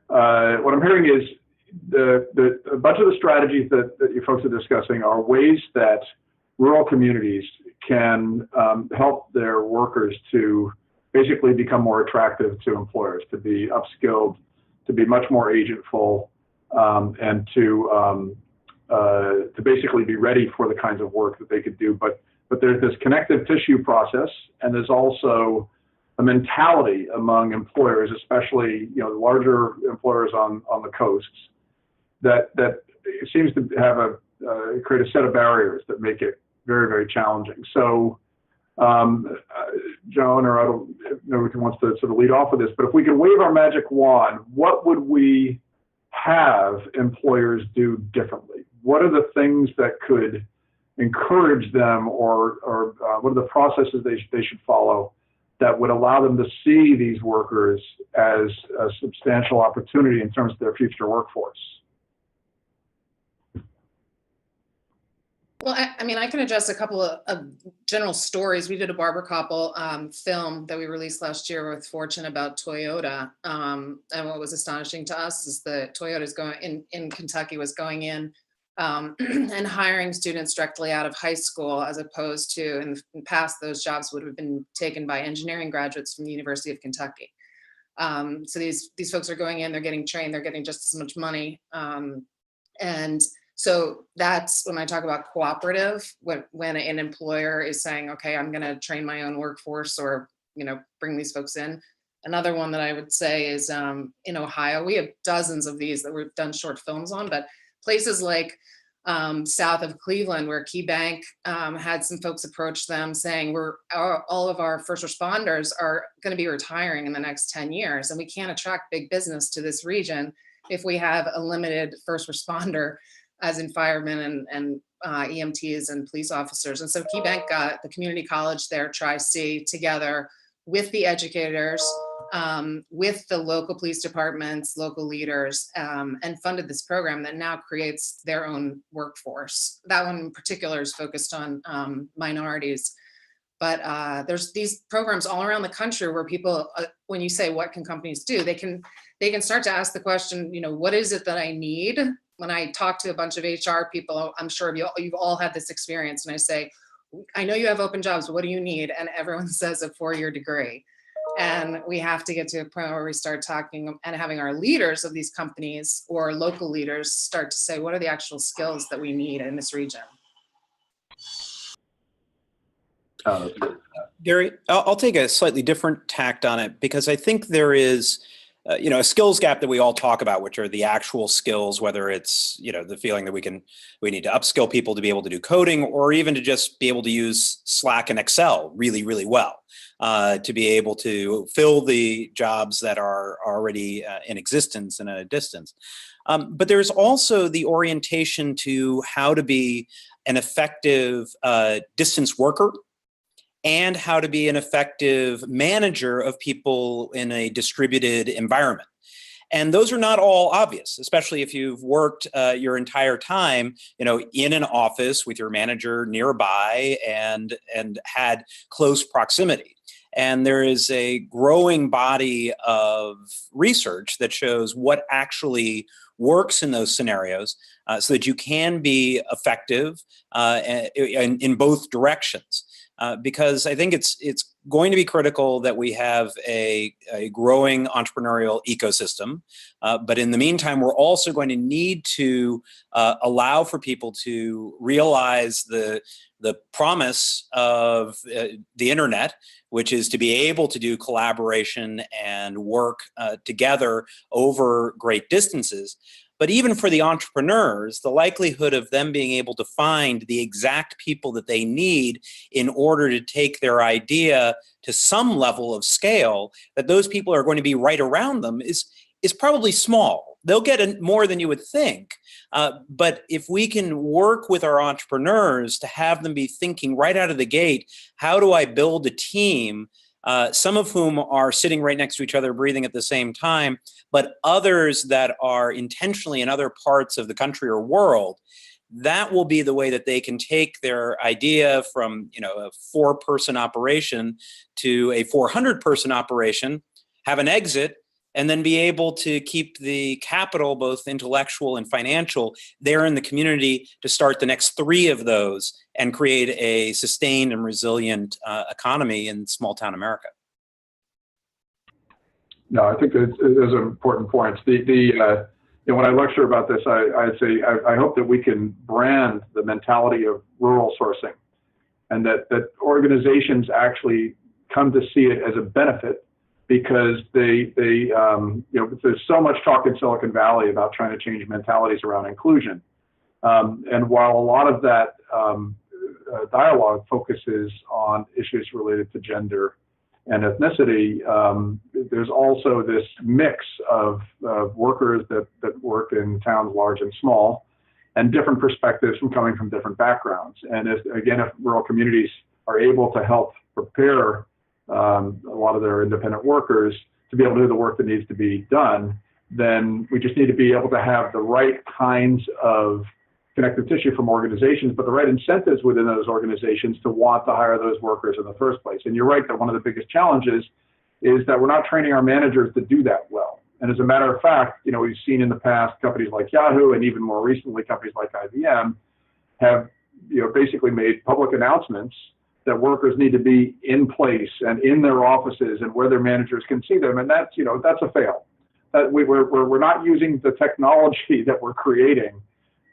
what I'm hearing is a bunch of the strategies that you folks are discussing are ways that rural communities can help their workers to basically become more attractive to employers, to be upskilled, to be much more agentful, and to basically be ready for the kinds of work that they could do. But there's this connective tissue process, and there's also a mentality among employers, especially larger employers on the coasts, that seems to have create a set of barriers that make it very, very challenging. So, Joan, or I don't know who wants to sort of lead off with this, but if we could wave our magic wand, what would we have employers do differently? What are the things that could encourage them, or what are the processes they should follow that would allow them to see these workers as a substantial opportunity in terms of their future workforce? Well, I mean, I can address a couple of general stories. We did a Barber Couple film that we released last year with Fortune about Toyota. And what was astonishing to us is that Toyota's going in Kentucky was going in and hiring students directly out of high school, as opposed to in the past, those jobs would have been taken by engineering graduates from the University of Kentucky. So these folks are going in, they're getting trained, they're getting just as much money. And so that's when I talk about cooperative, when an employer is saying, okay, I'm going to train my own workforce or, bring these folks in. Another one that I would say is in Ohio, we have dozens of these that we've done short films on, but places like south of Cleveland, where Key Bank had some folks approach them saying, all of our first responders are going to be retiring in the next 10 years, and we can't attract big business to this region if we have a limited first responder, as in firemen and EMTs and police officers. And so Key Bank got the community college there, Tri-C, together with the educators, with the local police departments, local leaders, and funded this program that now creates their own workforce. That one in particular is focused on minorities. But there's these programs all around the country where people, when you say, what can companies do? They can start to ask the question, what is it that I need? When I talk to a bunch of HR people, I'm sure you've all had this experience, and I say, I know you have open jobs, what do you need? And everyone says a 4-year degree. And we have to get to a point where we start talking and having our leaders of these companies or local leaders start to say, what are the actual skills that we need in this region? Gary, I'll take a slightly different tact on it, because I think there is a skills gap that we all talk about, which are the actual skills, whether it's, the feeling that we need to upskill people to be able to do coding, or even to just be able to use Slack and Excel really, really well, to be able to fill the jobs that are already in existence and at a distance. But there's also the orientation to how to be an effective distance worker, and how to be an effective manager of people in a distributed environment. And those are not all obvious, especially if you've worked your entire time, in an office with your manager nearby and had close proximity. And there is a growing body of research that shows what actually works in those scenarios, so that you can be effective in both directions. Because I think it's going to be critical that we have a growing entrepreneurial ecosystem. But in the meantime, we're also going to need to allow for people to realize the promise of the internet, which is to be able to do collaboration and work together over great distances. But even for the entrepreneurs, the likelihood of them being able to find the exact people that they need in order to take their idea to some level of scale, that those people are going to be right around them, is probably small. They'll get more than you would think. But if we can work with our entrepreneurs to have them be thinking right out of the gate, how do I build a team, some of whom are sitting right next to each other, breathing at the same time, but others that are intentionally in other parts of the country or world, that will be the way that they can take their idea from, a 4-person operation to a 400-person operation, have an exit, and then be able to keep the capital, both intellectual and financial, there in the community to start the next 3 of those and create a sustained and resilient economy in small town America. No, I think those are important points. When I lecture about this, I say I hope that we can brand the mentality of rural sourcing, and that organizations actually come to see it as a benefit, because there's so much talk in Silicon Valley about trying to change mentalities around inclusion. And while a lot of that dialogue focuses on issues related to gender and ethnicity, there's also this mix of workers that work in towns large and small, and different perspectives coming from different backgrounds. And if rural communities are able to help prepare a lot of their independent workers to be able to do the work that needs to be done, then we just need to be able to have the right kinds of connective tissue from organizations, but the right incentives within those organizations to want to hire those workers in the first place. And you're right that one of the biggest challenges is that we're not training our managers to do that well. And as a matter of fact, we've seen in the past companies like Yahoo and even more recently companies like IBM have basically made public announcements that workers need to be in place and in their offices and where their managers can see them. And that's a fail. That we're not using the technology that we're creating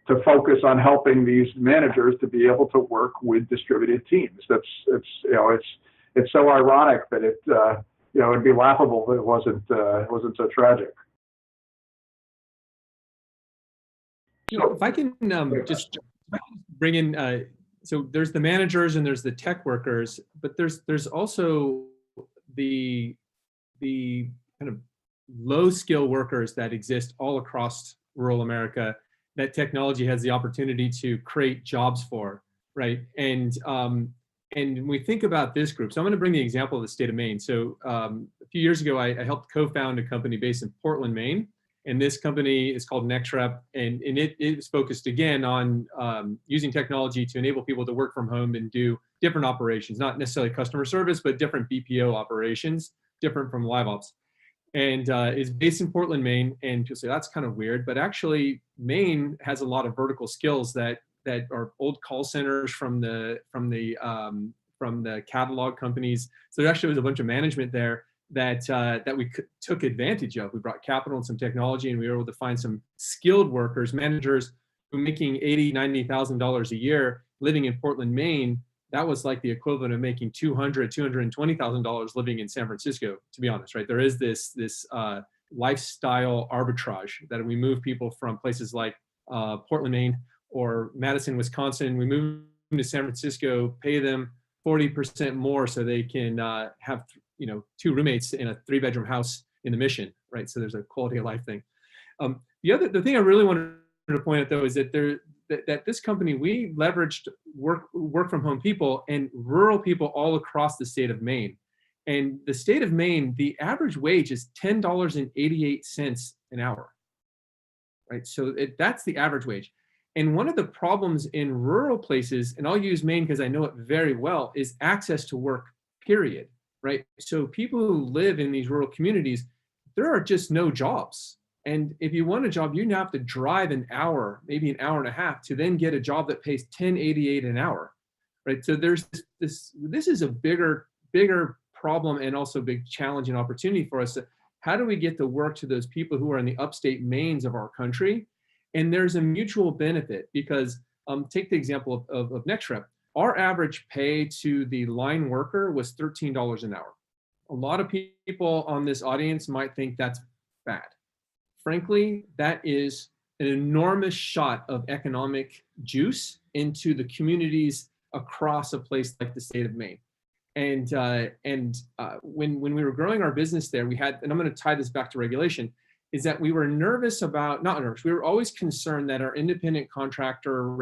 to focus on helping these managers to be able to work with distributed teams. It's so ironic that it'd be laughable if it wasn't so tragic. If I can just bring in, so there's the managers and there's the tech workers, but there's also the kind of low skill workers that exist all across rural America that technology has the opportunity to create jobs for, right? And when we think about this group, so I'm going to bring the example of the state of Maine. So a few years ago, I helped co-found a company based in Portland, Maine. And this company is called NextRep, and it is focused again on using technology to enable people to work from home and do different operations, not necessarily customer service, but different BPO operations, different from live ops. And is based in Portland, Maine. And people say that's kind of weird, but actually Maine has a lot of vertical skills that are old call centers from the catalog companies. So there actually was a bunch of management there that we took advantage of. We brought capital and some technology, and we were able to find some skilled workers, managers who were making $80,000, $90,000 a year living in Portland, Maine. That was like the equivalent of making $220,000 living in San Francisco, to be honest, right? There is this lifestyle arbitrage that we move people from places like Portland, Maine, or Madison, Wisconsin. We move them to San Francisco, pay them 40% more so they can have 2 roommates in a 3-bedroom house in the Mission, right? So there's a quality of life thing. The thing I really wanted to point out though is that that this company, we leveraged work from home people and rural people all across the state of Maine. And the state of Maine, the average wage is $10.88 an hour, right? So that's the average wage. And one of the problems in rural places, and I'll use Maine because I know it very well, is access to work, period, right? So people who live in these rural communities, there are just no jobs. And if you want a job, you have to drive an hour, maybe an hour and a half, to then get a job that pays $10.88 an hour, right? So there's this is a bigger problem and also big challenge and opportunity for us. How do we get the work to those people who are in the upstate Maines of our country? And there's a mutual benefit because take the example of NextRep. Our average pay to the line worker was $13 an hour. A lot of people on this audience might think that's bad. Frankly, that is an enormous shot of economic juice into the communities across a place like the state of Maine. And when we were growing our business there, we had, and I'm going to tie this back to regulation, is that we were nervous about, not nervous, we were always concerned that our independent contractor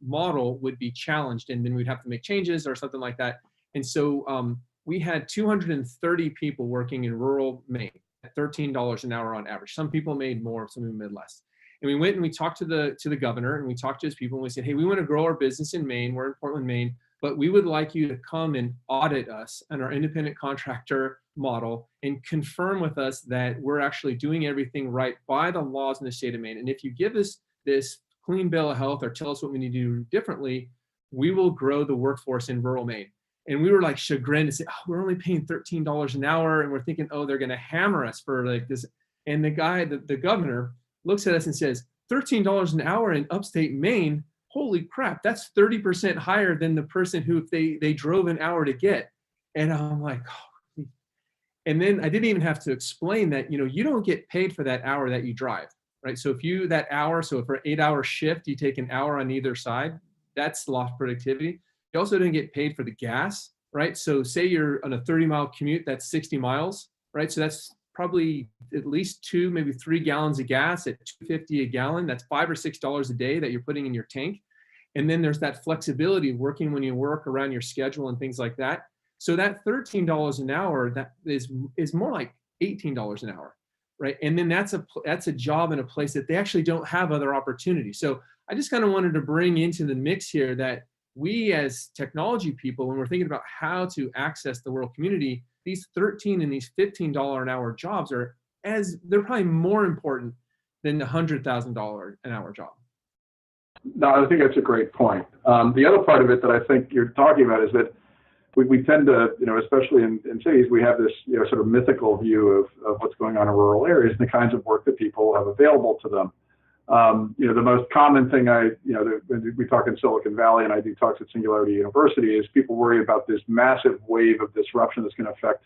model would be challenged and then we'd have to make changes or something like that. And so we had 230 people working in rural Maine at $13 an hour on average. Some people made more, some people made less. And we went and we talked to the governor and we talked to his people and we said, hey, we want to grow our business in Maine. We're in Portland, Maine, but we would like you to come and audit us and our independent contractor model and confirm with us that we're actually doing everything right by the laws in the state of Maine. And if you give us this clean bill of health or tell us what we need to do differently, we will grow the workforce in rural Maine. And we were like chagrined to say, oh, we're only paying $13 an hour. And we're thinking, oh, they're going to hammer us for like this. And the guy, the governor looks at us and says, $13 an hour in upstate Maine, holy crap, that's 30% higher than the person who they drove an hour to get. And I'm like, oh. And then I didn't even have to explain that, you don't get paid for that hour that you drive, right? So if that hour, so for an 8-hour shift, you take an hour on either side, that's lost productivity. You also didn't get paid for the gas, right? So say you're on a 30-mile commute, that's 60 miles, right? So that's probably at least 2, maybe 3 gallons of gas at $2.50 a gallon. That's $5 or $6 a day that you're putting in your tank. And then there's that flexibility of working when you work around your schedule and things like that. So that $13 an hour, that is more like $18 an hour, right? And then that's a job in a place that they actually don't have other opportunities. So I just kind of wanted to bring into the mix here that we as technology people, when we're thinking about how to access the rural community, these $13 and these $15 an hour jobs are they're probably more important than the $100,000 an hour job. No, I think that's a great point. The other part of it that I think you're talking about is that we tend to, especially in cities, we have this, sort of mythical view of what's going on in rural areas and the kinds of work that people have available to them. The most common thing we talk in Silicon Valley, and I do talks at Singularity University, is people worry about this massive wave of disruption that's going to affect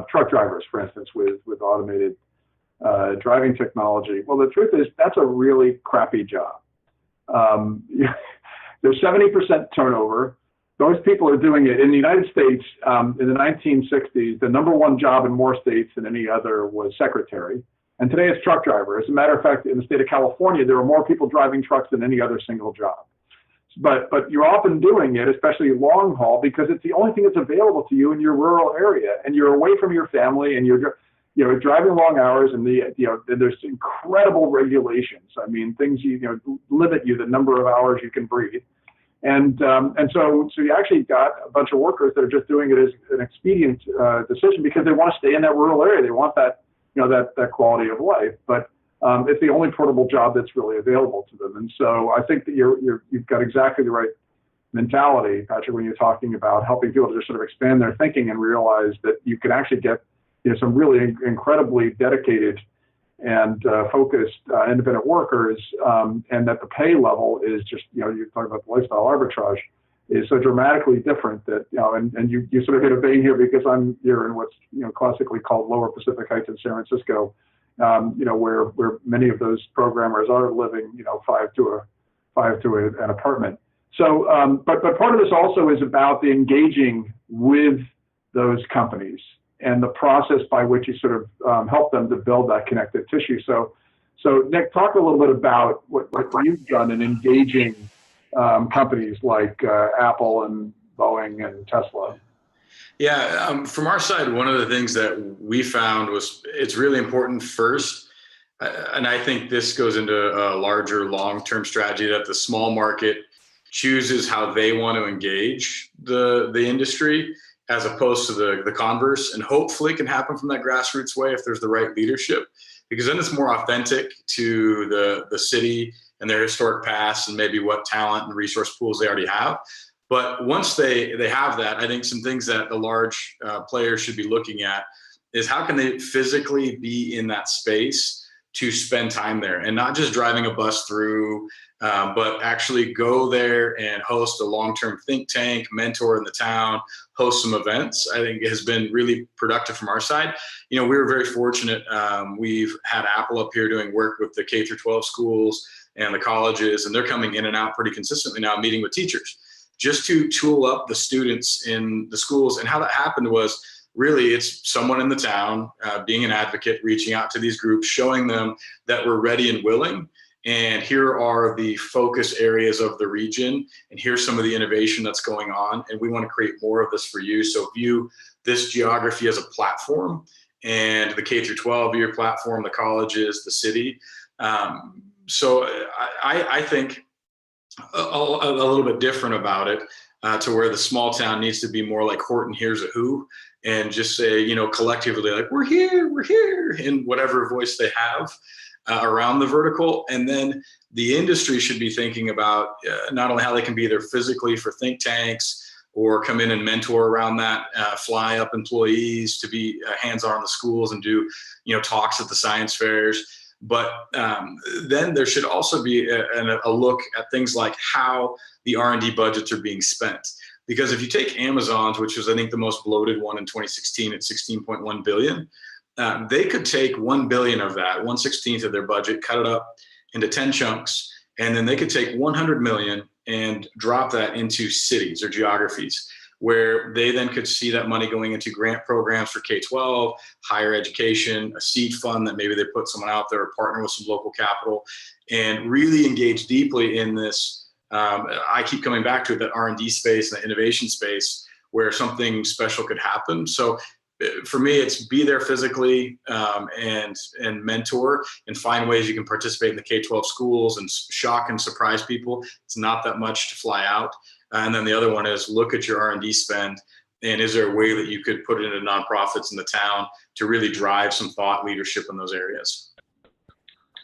truck drivers, for instance, with automated driving technology. Well, the truth is that's a really crappy job. There's 70% turnover. Those people are doing it in the United States. In the 1960s, the number one job in more states than any other was secretary. And today it's truck driver. As a matter of fact, in the state of California, there are more people driving trucks than any other single job. But you're often doing it, especially long haul, because it's the only thing that's available to you in your rural area, and you're away from your family, and you're driving long hours, and there's incredible regulations. I mean, things limit you the number of hours you can breathe. And so you actually got a bunch of workers that are just doing it as an expedient decision because they want to stay in that rural area. They want that that quality of life, but it's the only portable job that's really available to them. And so I think that you've got exactly the right mentality, Patrick, when you're talking about helping people to just sort of expand their thinking and realize that you can actually get some really incredibly dedicated and focused independent workers, and that the pay level is just, you're talking about the lifestyle arbitrage, is so dramatically different that, and you sort of hit a vein here because I'm here in what's, classically called Lower Pacific Heights in San Francisco, where many of those programmers are living, five to an apartment. So, but part of this also is about the engaging with those companies and the process by which you sort of help them to build that connective tissue. So Nick, talk a little bit about what you've done in engaging companies like Apple and Boeing and Tesla. Yeah, from our side, one of the things that we found was it's really important first, and I think this goes into a larger long-term strategy, that the small market chooses how they want to engage the industry, as opposed to the converse, and hopefully can happen from that grassroots way if there's the right leadership, because then it's more authentic to the city and their historic past and maybe what talent and resource pools they already have. But once they have that, I think some things that the large players should be looking at is how can they physically be in that space to spend time there, and not just driving a bus through, but actually go there and host a long-term think tank, mentor in the town, host some events. I think it has been really productive from our side. We were very fortunate. We've had Apple up here doing work with the K through 12 schools and the colleges, and they're coming in and out pretty consistently now, meeting with teachers just to tool up the students in the schools. And how that happened was really it's someone in the town being an advocate, reaching out to these groups, showing them that we're ready and willing. And here are the focus areas of the region, and here's some of the innovation that's going on, and we want to create more of this for you. So view this geography as a platform, and the K through 12 year platform, the colleges, the city. So I think a little bit different about it, to where the small town needs to be more like Horton Hears a Who, and just say, collectively, like, we're here, in whatever voice they have. Around the vertical. And then the industry should be thinking about not only how they can be there physically for think tanks or come in and mentor around that, fly up employees to be hands-on in the schools and do talks at the science fairs. But then there should also be a look at things like how the R&D budgets are being spent. Because if you take Amazon's, which was I think the most bloated one in 2016 at $16.1 billion, they could take 1 billion of that, 1/16 of their budget, cut it up into 10 chunks, and then they could take 100 million and drop that into cities or geographies, where they then could see that money going into grant programs for K-12, higher education, a seed fund that maybe they put someone out there or partner with some local capital, and really engage deeply in this. I keep coming back to it, that R&D space and the innovation space where something special could happen. So for me, it's be there physically and mentor and find ways you can participate in the K-12 schools and shock and surprise people. It's not that much to fly out. And then the other one is look at your R&D spend And is there a way that you could put it into nonprofits in the town to really drive some thought leadership in those areas?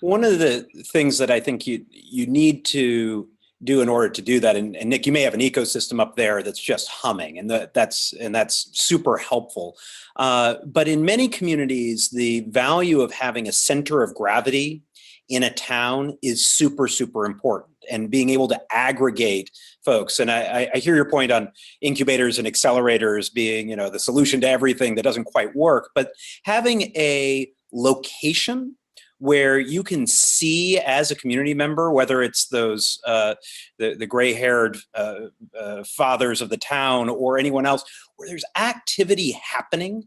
One of the things that I think you need to do in order to do that, and Nick, you may have an ecosystem up there that's just humming, and that's super helpful. But in many communities, the value of having a center of gravity in a town is super, super important, and being able to aggregate folks. And I hear your point on incubators and accelerators being, the solution to everything that doesn't quite work, but having a location where you can see as a community member, whether it's those the gray-haired fathers of the town or anyone else, where there's activity happening,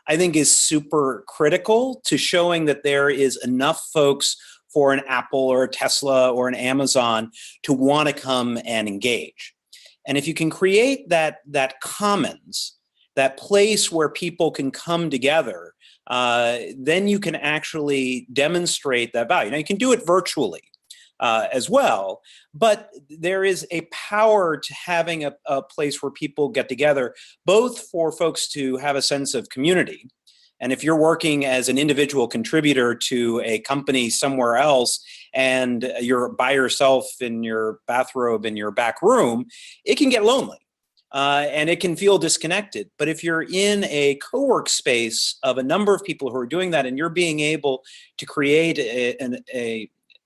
I think is super critical to showing that there is enough folks for an Apple or a Tesla or an Amazon to want to come and engage. And if you can create that commons, that place where people can come together, then you can actually demonstrate that value. Now, you can do it virtually as well, but there is a power to having a place where people get together, both for folks to have a sense of community. And if you're working as an individual contributor to a company somewhere else and you're by yourself in your bathrobe in your back room, it can get lonely. And it can feel disconnected. But if you're in a co-work space of a number of people who are doing that, and you're being able to create an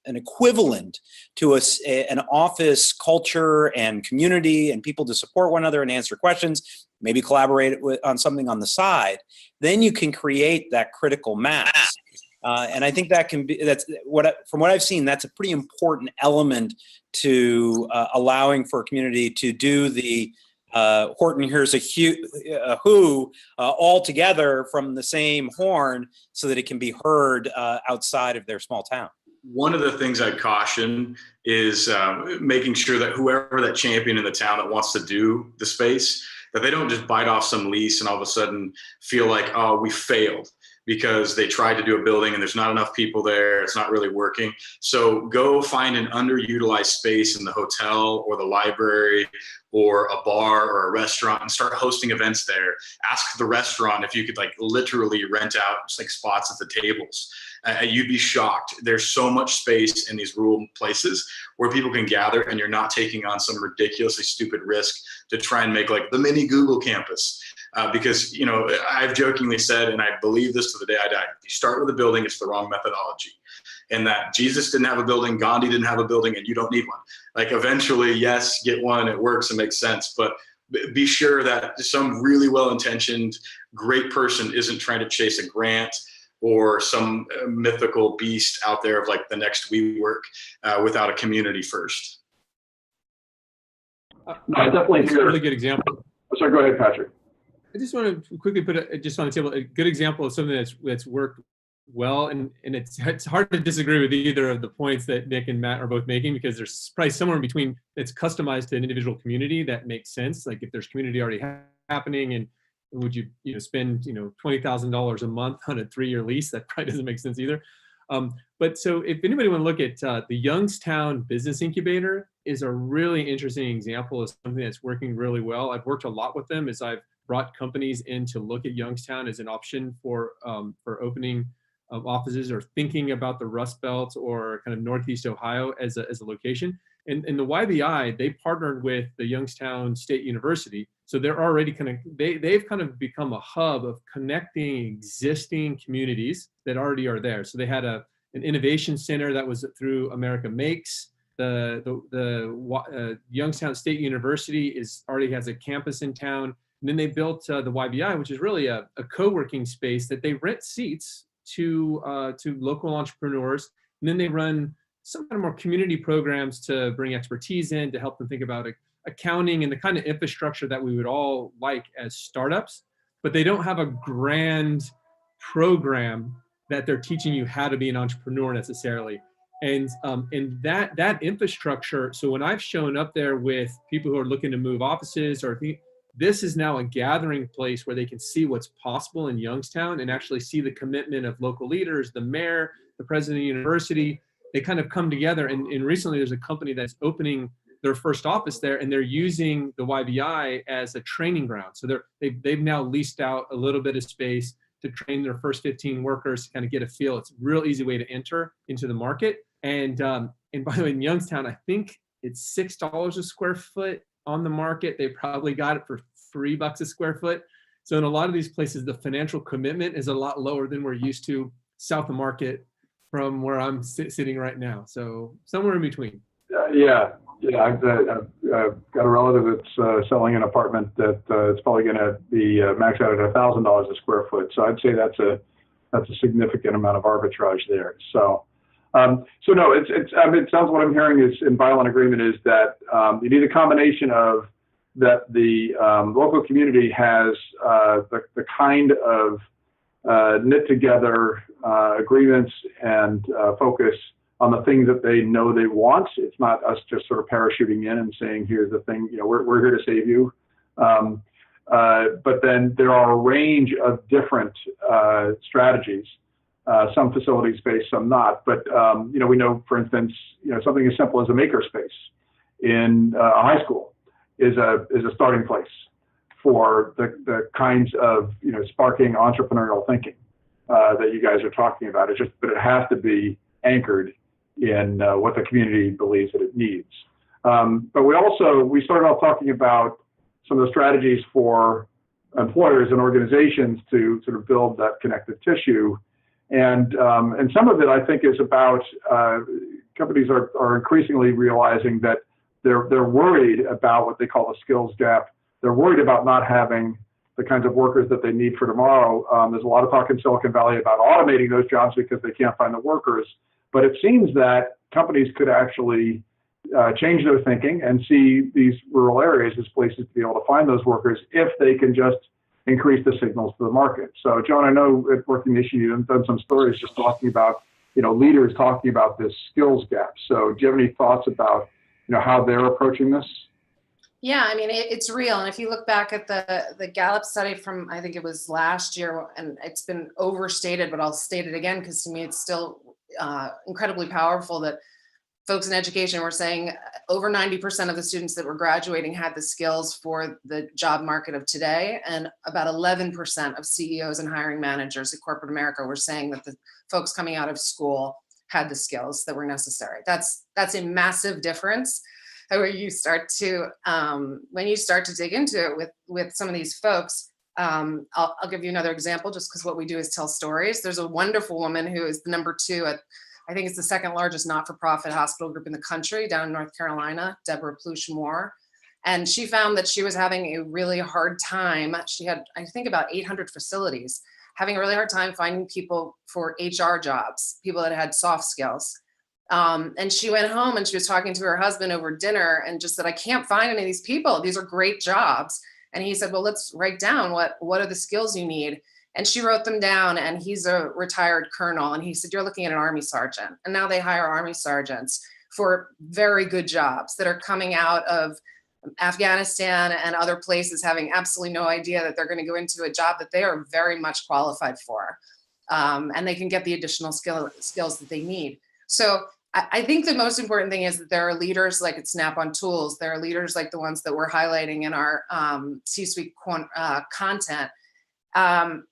equivalent to an office culture and community and people to support one another and answer questions, maybe collaborate on something on the side, then you can create that critical mass. And I think from what I've seen, that's a pretty important element to allowing for a community to do the Horton hears a who all together from the same horn so that it can be heard outside of their small town. One of the things I'd caution is making sure that whoever that champion in the town that wants to do the space, that they don't just bite off some lease and all of a sudden feel like, oh, we failed because they tried to do a building and there's not enough people there. It's not really working. So go find an underutilized space in the hotel or the library or a bar or a restaurant and start hosting events there. Ask the restaurant if you could literally rent out just spots at the tables. You'd be shocked. There's so much space in these rural places where people can gather and you're not taking on some ridiculously stupid risk to try and make the mini Google campus. Because, I've jokingly said, and I believe this to the day I die, if you start with a building, it's the wrong methodology. And that Jesus didn't have a building, Gandhi didn't have a building, and you don't need one. Eventually, yes, get one, it works, it makes sense. But be sure that some really well-intentioned, great person isn't trying to chase a grant or some mythical beast out there of the next WeWork without a community first. No, I definitely That's hear. a really good example. Sorry, go ahead, Patrick. I just want to quickly put just on the table a good example of something that's worked well, and it's hard to disagree with either of the points that Nick and Matt are both making, because there's probably somewhere in between that's customized to an individual community that makes sense. If there's community already happening, and would you spend $20,000 a month on a 3-year lease? That probably doesn't make sense either. But so if anybody want to look at the Youngstown Business Incubator is a really interesting example of something that's working really well. I've worked a lot with them as I've brought companies in to look at Youngstown as an option for opening offices or thinking about the Rust Belt or kind of Northeast Ohio as a location. And the YBI, they partnered with the Youngstown State University. So they're already they've kind of become a hub of connecting existing communities that already are there. So they had an innovation center that was through America Makes. The Youngstown State University already has a campus in town. And then they built the YBI, which is really a co-working space that they rent seats to local entrepreneurs. And then they run some kind of more community programs to bring expertise in to help them think about accounting and the kind of infrastructure that we would all like as startups. But they don't have a grand program that they're teaching you how to be an entrepreneur necessarily. And that infrastructure, so when I've shown up there with people who are looking to move offices this is now a gathering place where they can see what's possible in Youngstown and actually see the commitment of local leaders, the mayor, the president of the university. They kind of come together. And recently there's a company that's opening their first office there, and they're using the YBI as a training ground. So they've now leased out a little bit of space to train their first 15 workers to kind of get a feel. It's a real easy way to enter into the market. And by the way, in Youngstown, I think it's $6 a square foot on the market. They probably got it for $3 a square foot. So in a lot of these places, the financial commitment is a lot lower than we're used to south of market from where I'm sitting right now. So somewhere in between. Yeah. I've got a relative that's selling an apartment that it's probably going to be maxed out at $1,000 a square foot. So I'd say that's a significant amount of arbitrage there. So no, it sounds what I'm hearing is in violent agreement is that you need a combination of that the local community has the kind of knit together agreements and focus on the things that they know they want. It's not us just sort of parachuting in and saying, here's the thing, we're here to save you. But then there are a range of different strategies, some facilities-based, some not. But, we know, for instance, something as simple as a makerspace in a high school is a starting place for the kinds of, sparking entrepreneurial thinking that you guys are talking about. But it has to be anchored in what the community believes that it needs. But we started off talking about some of the strategies for employers and organizations to sort of build that connective tissue. And some of it, I think, is about companies are increasingly realizing that they're worried about what they call the skills gap. They're worried about not having the kinds of workers that they need for tomorrow. There's a lot of talk in Silicon Valley about automating those jobs because they can't find the workers. But it seems that companies could actually change their thinking and see these rural areas as places to be able to find those workers if they can just increase the signals to the market. So, Joan, I know at Working Nation you've done some stories just talking about, leaders talking about this skills gap. So do you have any thoughts about, how they're approaching this? Yeah, I mean, it's real. And if you look back at the Gallup study from, I think it was last year, and it's been overstated, but I'll state it again, because to me, it's still incredibly powerful that folks in education were saying over 90% of the students that were graduating had the skills for the job market of today. And about 11% of CEOs and hiring managers at corporate America were saying that the folks coming out of school had the skills that were necessary. That's a massive difference. Where you start to, when you start to dig into it with some of these folks, I'll give you another example, just because what we do is tell stories. There's a wonderful woman who is the number 2 at, I think it's the second largest not-for-profit hospital group in the country down in North Carolina, Deborah Plush Moore. And she found that she was having a really hard time. She had, I think, about 800 facilities, having a really hard time finding people for HR jobs, people that had soft skills. And she went home and she was talking to her husband over dinner and just said, I can't find any of these people. These are great jobs. And he said, well, let's write down what are the skills you need. And she wrote them down, and he's a retired colonel. And he said, you're looking at an Army sergeant. And now they hire Army sergeants for very good jobs that are coming out of Afghanistan and other places, having absolutely no idea that they're going to go into a job that they are very much qualified for. And they can get the additional skills that they need. So I think the most important thing is that there are leaders like at Snap-on Tools. There are leaders like the ones that we're highlighting in our C-suite content. And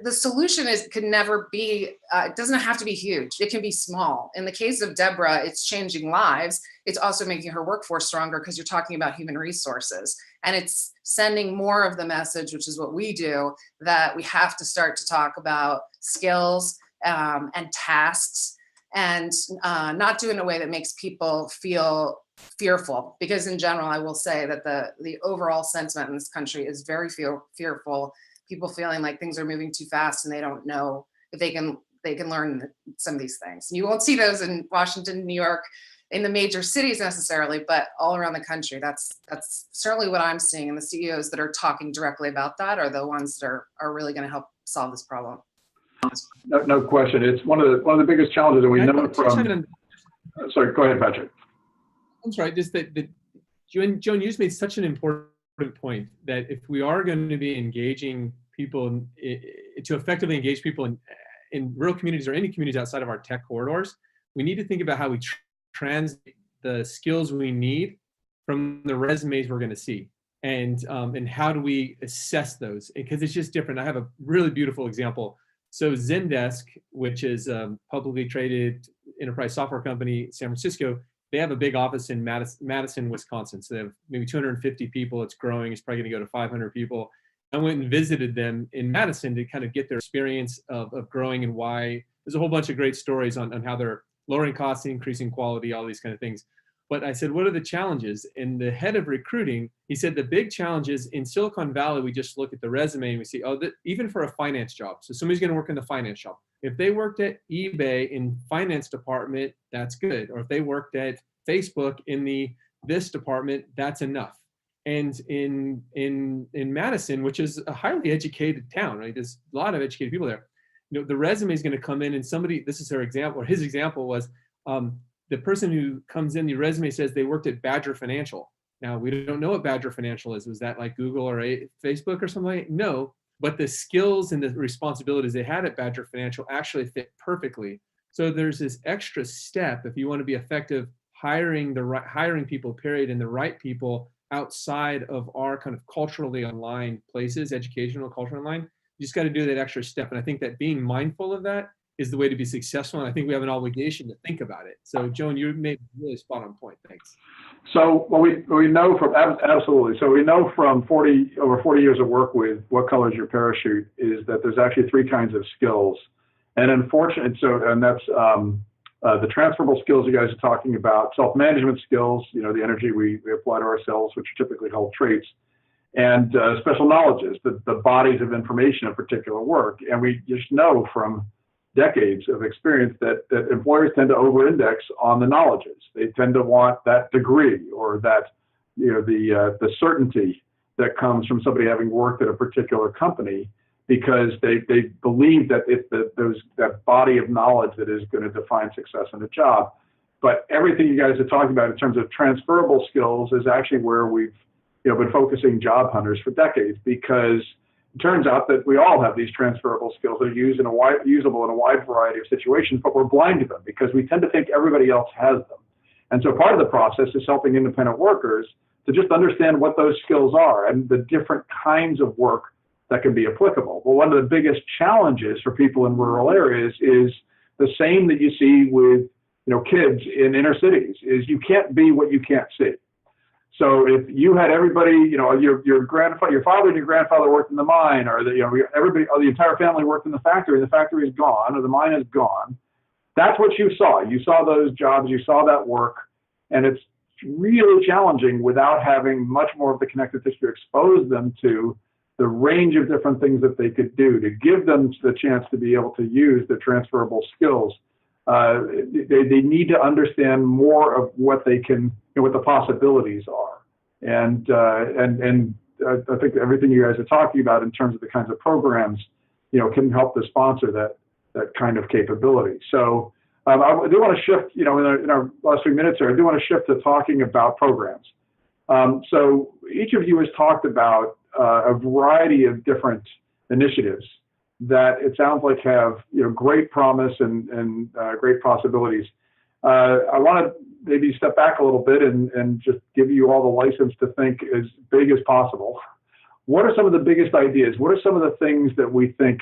the solution could never be, it doesn't have to be huge. It can be small. In the case of Deborah, it's changing lives. It's also making her workforce stronger because you're talking about human resources. And it's sending more of the message, which is what we do, that we have to start to talk about skills and tasks, and not do it in a way that makes people feel fearful. Because in general, I will say that the overall sentiment in this country is very fearful. People feeling like things are moving too fast and they don't know if they can learn some of these things. And you won't see those in Washington, New York, in the major cities necessarily, but all around the country. That's certainly what I'm seeing. And the CEOs that are talking directly about that are the ones that are really going to help solve this problem. No question. It's one of the biggest challenges, and we know from. Sorry, go ahead, Patrick. I'm sorry. Just that Joan, you just made such an important point that if we are going to be engaging people to effectively engage people in rural communities or any communities outside of our tech corridors, we need to think about how we translate the skills we need from the resumes we're going to see, and how do we assess those? Because it's just different. I have a really beautiful example. So Zendesk, which is a publicly traded enterprise software company in San Francisco, they have a big office in Madison, Wisconsin. So they have maybe 250 people. It's growing. It's probably going to go to 500 people. I went and visited them in Madison to kind of get their experience of growing and why. There's a whole bunch of great stories on how they're lowering costs, increasing quality, all these kind of things. But I said, what are the challenges? And the head of recruiting, he said, the big challenges in Silicon Valley, we just look at the resume and we see, even for a finance job. So somebody's going to work in the finance job. If they worked at eBay in finance department, that's good. Or if they worked at Facebook in this department, that's enough. And in Madison, which is a highly educated town, right? There's a lot of educated people there. The resume is going to come in and somebody, this is her example, or his example was, the person who comes in, the resume says they worked at Badger Financial. Now, we don't know what Badger Financial is. Was that like Google or Facebook or something like that? No, but the skills and the responsibilities they had at Badger Financial actually fit perfectly. So there's this extra step if you want to be effective hiring people, period, and the right people outside of our kind of culturally aligned places, educational, culturally aligned. You just got to do that extra step. And I think that being mindful of that is the way to be successful. And I think we have an obligation to think about it. So Joan, you made a really spot on point. Thanks. So we know from, absolutely. So we know from over 40 years of work with What Color is Your Parachute is that there's actually 3 kinds of skills. And unfortunately, and that's the transferable skills you guys are talking about, self-management skills, the energy we apply to ourselves, which are typically called traits, and special knowledges, the bodies of information of particular work. And we just know from decades of experience that employers tend to over-index on the knowledges. They tend to want that degree or that, the certainty that comes from somebody having worked at a particular company, because they believe that it's that body of knowledge that is going to define success in a job. But everything you guys are talking about in terms of transferable skills is actually where we've been focusing job hunters for decades, because it turns out that we all have these transferable skills that are usable in a wide variety of situations, but we're blind to them because we tend to think everybody else has them. And so part of the process is helping independent workers to just understand what those skills are and the different kinds of work that can be applicable. Well, one of the biggest challenges for people in rural areas is the same that you see with kids in inner cities, is you can't be what you can't see. So if you had everybody, your grandfather, your father and your grandfather worked in the mine, or everybody, or the entire family worked in the factory is gone, or the mine is gone. That's what you saw. You saw those jobs, you saw that work, and it's really challenging without having much more of the connective tissue to expose them to the range of different things that they could do, to give them the chance to be able to use the transferable skills. They need to understand more of what they can, what the possibilities are. And I think everything you guys are talking about in terms of the kinds of programs, can help to sponsor that kind of capability. So I do want to shift, in our last 3 minutes here, I do want to shift to talking about programs. So each of you has talked about a variety of different initiatives that it sounds like have great promise and great possibilities. I want to maybe step back a little bit and just give you all the license to think as big as possible. What are some of the biggest ideas? What are some of the things that we think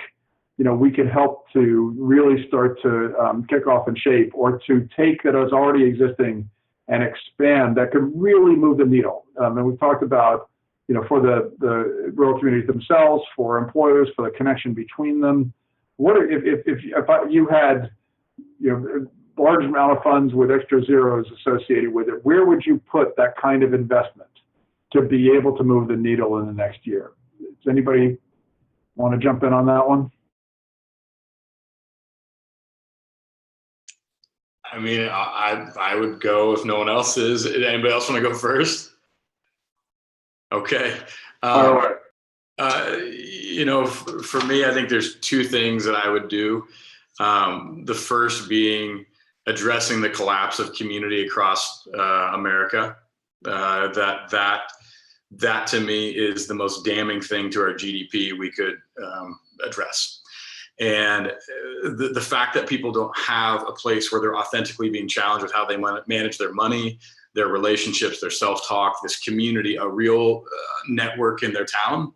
we can help to really start to kick off and shape, or to take that is already existing and expand, that could really move the needle? And we've talked about for the rural communities themselves, for employers, for the connection between them. What if you had a large amount of funds with extra zeros associated with it, where would you put that kind of investment to be able to move the needle in the next year? Does anybody want to jump in on that one? I mean, I would go if no one else is. Anybody else want to go first? Okay. All right. For me, I think there's 2 things that I would do. The first being addressing the collapse of community across America. That to me is the most damning thing to our GDP we could address. And the fact that people don't have a place where they're authentically being challenged with how they manage their money, their relationships, their self-talk, this community, a real network in their town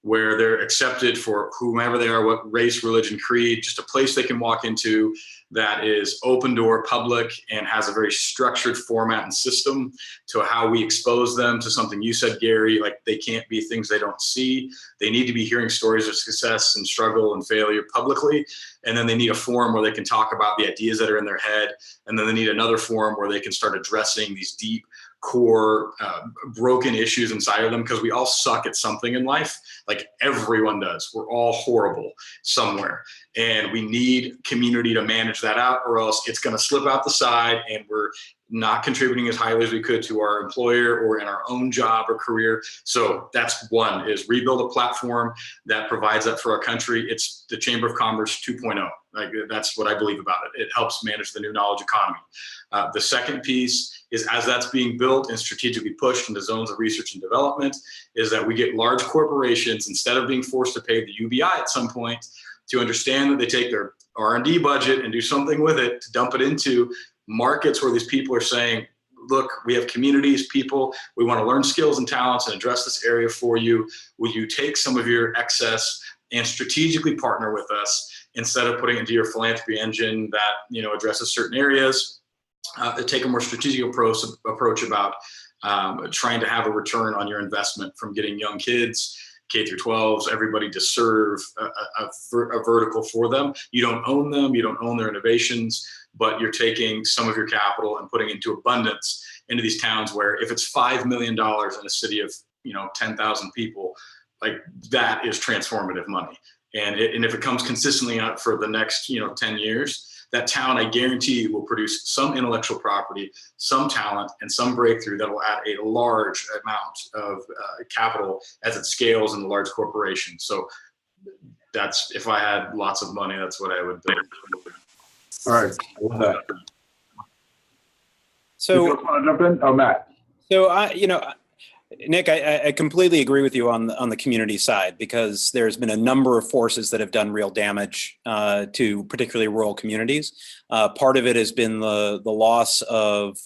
where they're accepted for whomever they are, what race, religion, creed, just a place they can walk into that is open door, public, and has a very structured format and system to how we expose them to something you said, Gary, like they can't be things they don't see. They need to be hearing stories of success and struggle and failure publicly. And then they need a forum where they can talk about the ideas that are in their head. And then they need another forum where they can start addressing these deep, core broken issues inside of them, because we all suck at something in life. Like everyone does. We're all horrible somewhere, and we need community to manage that out, or else it's going to slip out the side and we're not contributing as highly as we could to our employer or in our own job or career. So that's one, is rebuild a platform that provides that for our country. It's the Chamber of Commerce 2.0. Like, that's what I believe about it. It helps manage the new knowledge economy. The second piece is, as that's being built and strategically pushed into zones of research and development, is that we get large corporations, instead of being forced to pay the UBI at some point, to understand that they take their R&D budget and do something with it to dump it into markets where these people are saying, look, we have communities, people, we want to learn skills and talents and address this area for you. Will you take some of your excess and strategically partner with us instead of putting it into your philanthropy engine that, you know, addresses certain areas? Take a more strategic approach about trying to have a return on your investment from getting young kids, K through 12s, everybody to serve a vertical for them. You don't own them, you don't own their innovations, but you're taking some of your capital and putting it into abundance into these towns where, if it's $5 million in a city of, 10,000 people, like, that is transformative money. And if it comes consistently out for the next, 10 years, that town, I guarantee you, will produce some intellectual property, some talent, and some breakthrough that will add a large amount of capital as it scales in the large corporation. So that's, if I had lots of money, that's what I would do. All right, I love that. So, you want to jump in? Oh, Matt. So Nick, I completely agree with you on the community side, because there's been a number of forces that have done real damage to particularly rural communities. Part of it has been the loss of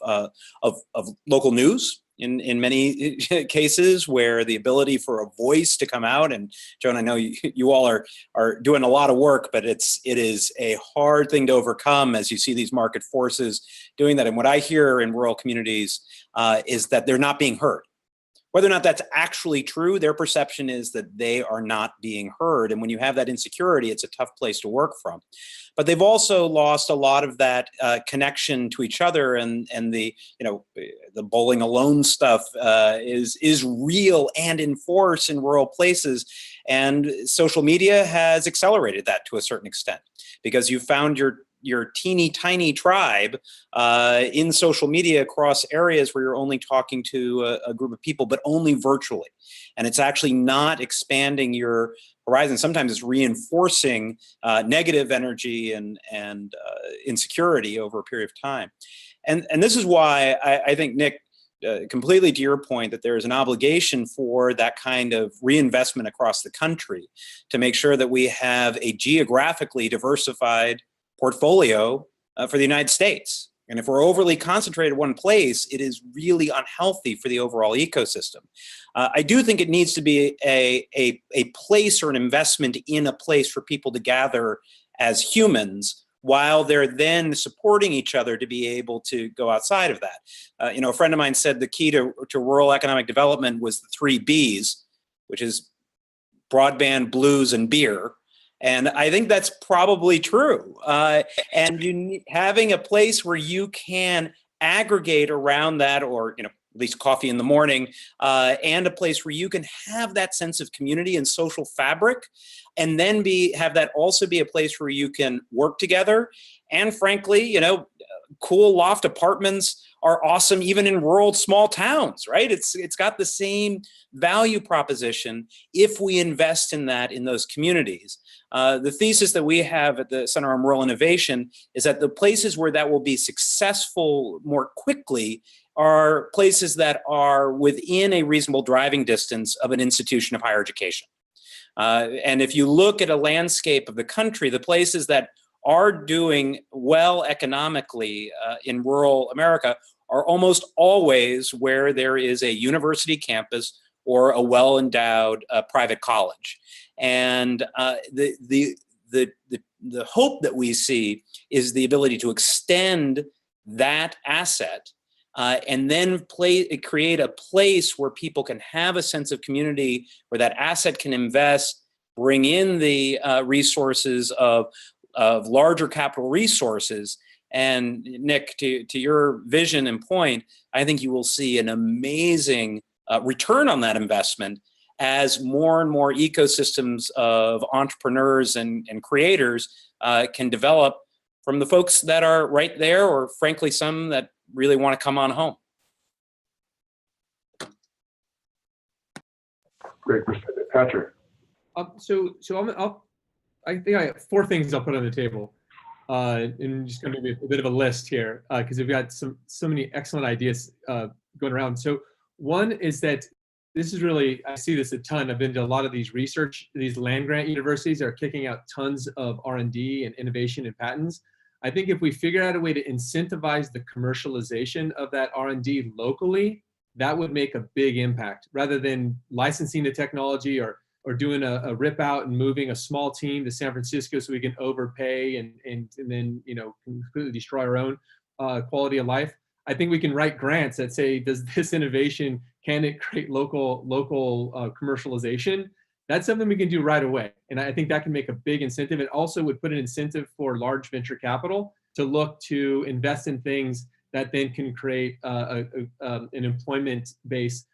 local news in many cases, where the ability for a voice to come out, and Joan, I know you all are doing a lot of work, but it is a hard thing to overcome as you see these market forces doing that. And what I hear in rural communities is that they're not being heard. Whether or not that's actually true, their perception is that they are not being heard. And when you have that insecurity, it's a tough place to work from. But they've also lost a lot of that connection to each other, and the bowling alone stuff is real and in force in rural places. And social media has accelerated that to a certain extent, because you found your teeny tiny tribe in social media across areas where you're only talking to a group of people, but only virtually. And it's actually not expanding your horizon. Sometimes it's reinforcing negative energy and insecurity over a period of time. And this is why I think, Nick, completely to your point, that there is an obligation for that kind of reinvestment across the country to make sure that we have a geographically diversified portfolio for the United States. And if we're overly concentrated in one place, it is really unhealthy for the overall ecosystem. I do think it needs to be a place or an investment in a place for people to gather as humans, while they're then supporting each other to be able to go outside of that. A friend of mine said the key to rural economic development was the 3 Bs, which is broadband, blues, and beer. And I think that's probably true. And having a place where you can aggregate around that, or at least coffee in the morning, and a place where you can have that sense of community and social fabric, and then have that also be a place where you can work together. And frankly, cool loft apartments are awesome even in rural small towns, right? It's got the same value proposition if we invest in that in those communities. The thesis that we have at the Center on Rural Innovation is that the places where that will be successful more quickly are places that are within a reasonable driving distance of an institution of higher education. And if you look at a landscape of the country, the places that are doing well economically in rural America are almost always where there is a university campus or a well-endowed private college. And the hope that we see is the ability to extend that asset and then create a place where people can have a sense of community, where that asset can invest, bring in the resources of larger capital resources. And Nick, to your vision and point, I think you will see an amazing return on that investment as more and more ecosystems of entrepreneurs and creators can develop from the folks that are right there, or frankly, some that really want to come on home. Great perspective. Patrick. I think I have 4 things I'll put on the table. And just going to be a bit of a list here because we've got so many excellent ideas going around. So one is that this is really, I see this a ton. I've been to a lot of these land grant universities are kicking out tons of R&D and innovation and patents. I think if we figure out a way to incentivize the commercialization of that R&D locally, that would make a big impact rather than licensing the technology or doing a rip out and moving a small team to San Francisco so we can overpay and then, you know, completely destroy our own quality of life. I think we can write grants that say, does this innovation, can it create local commercialization? That's something we can do right away. And I think that can make a big incentive. It also would put an incentive for large venture capital to look to invest in things that then can create an employment base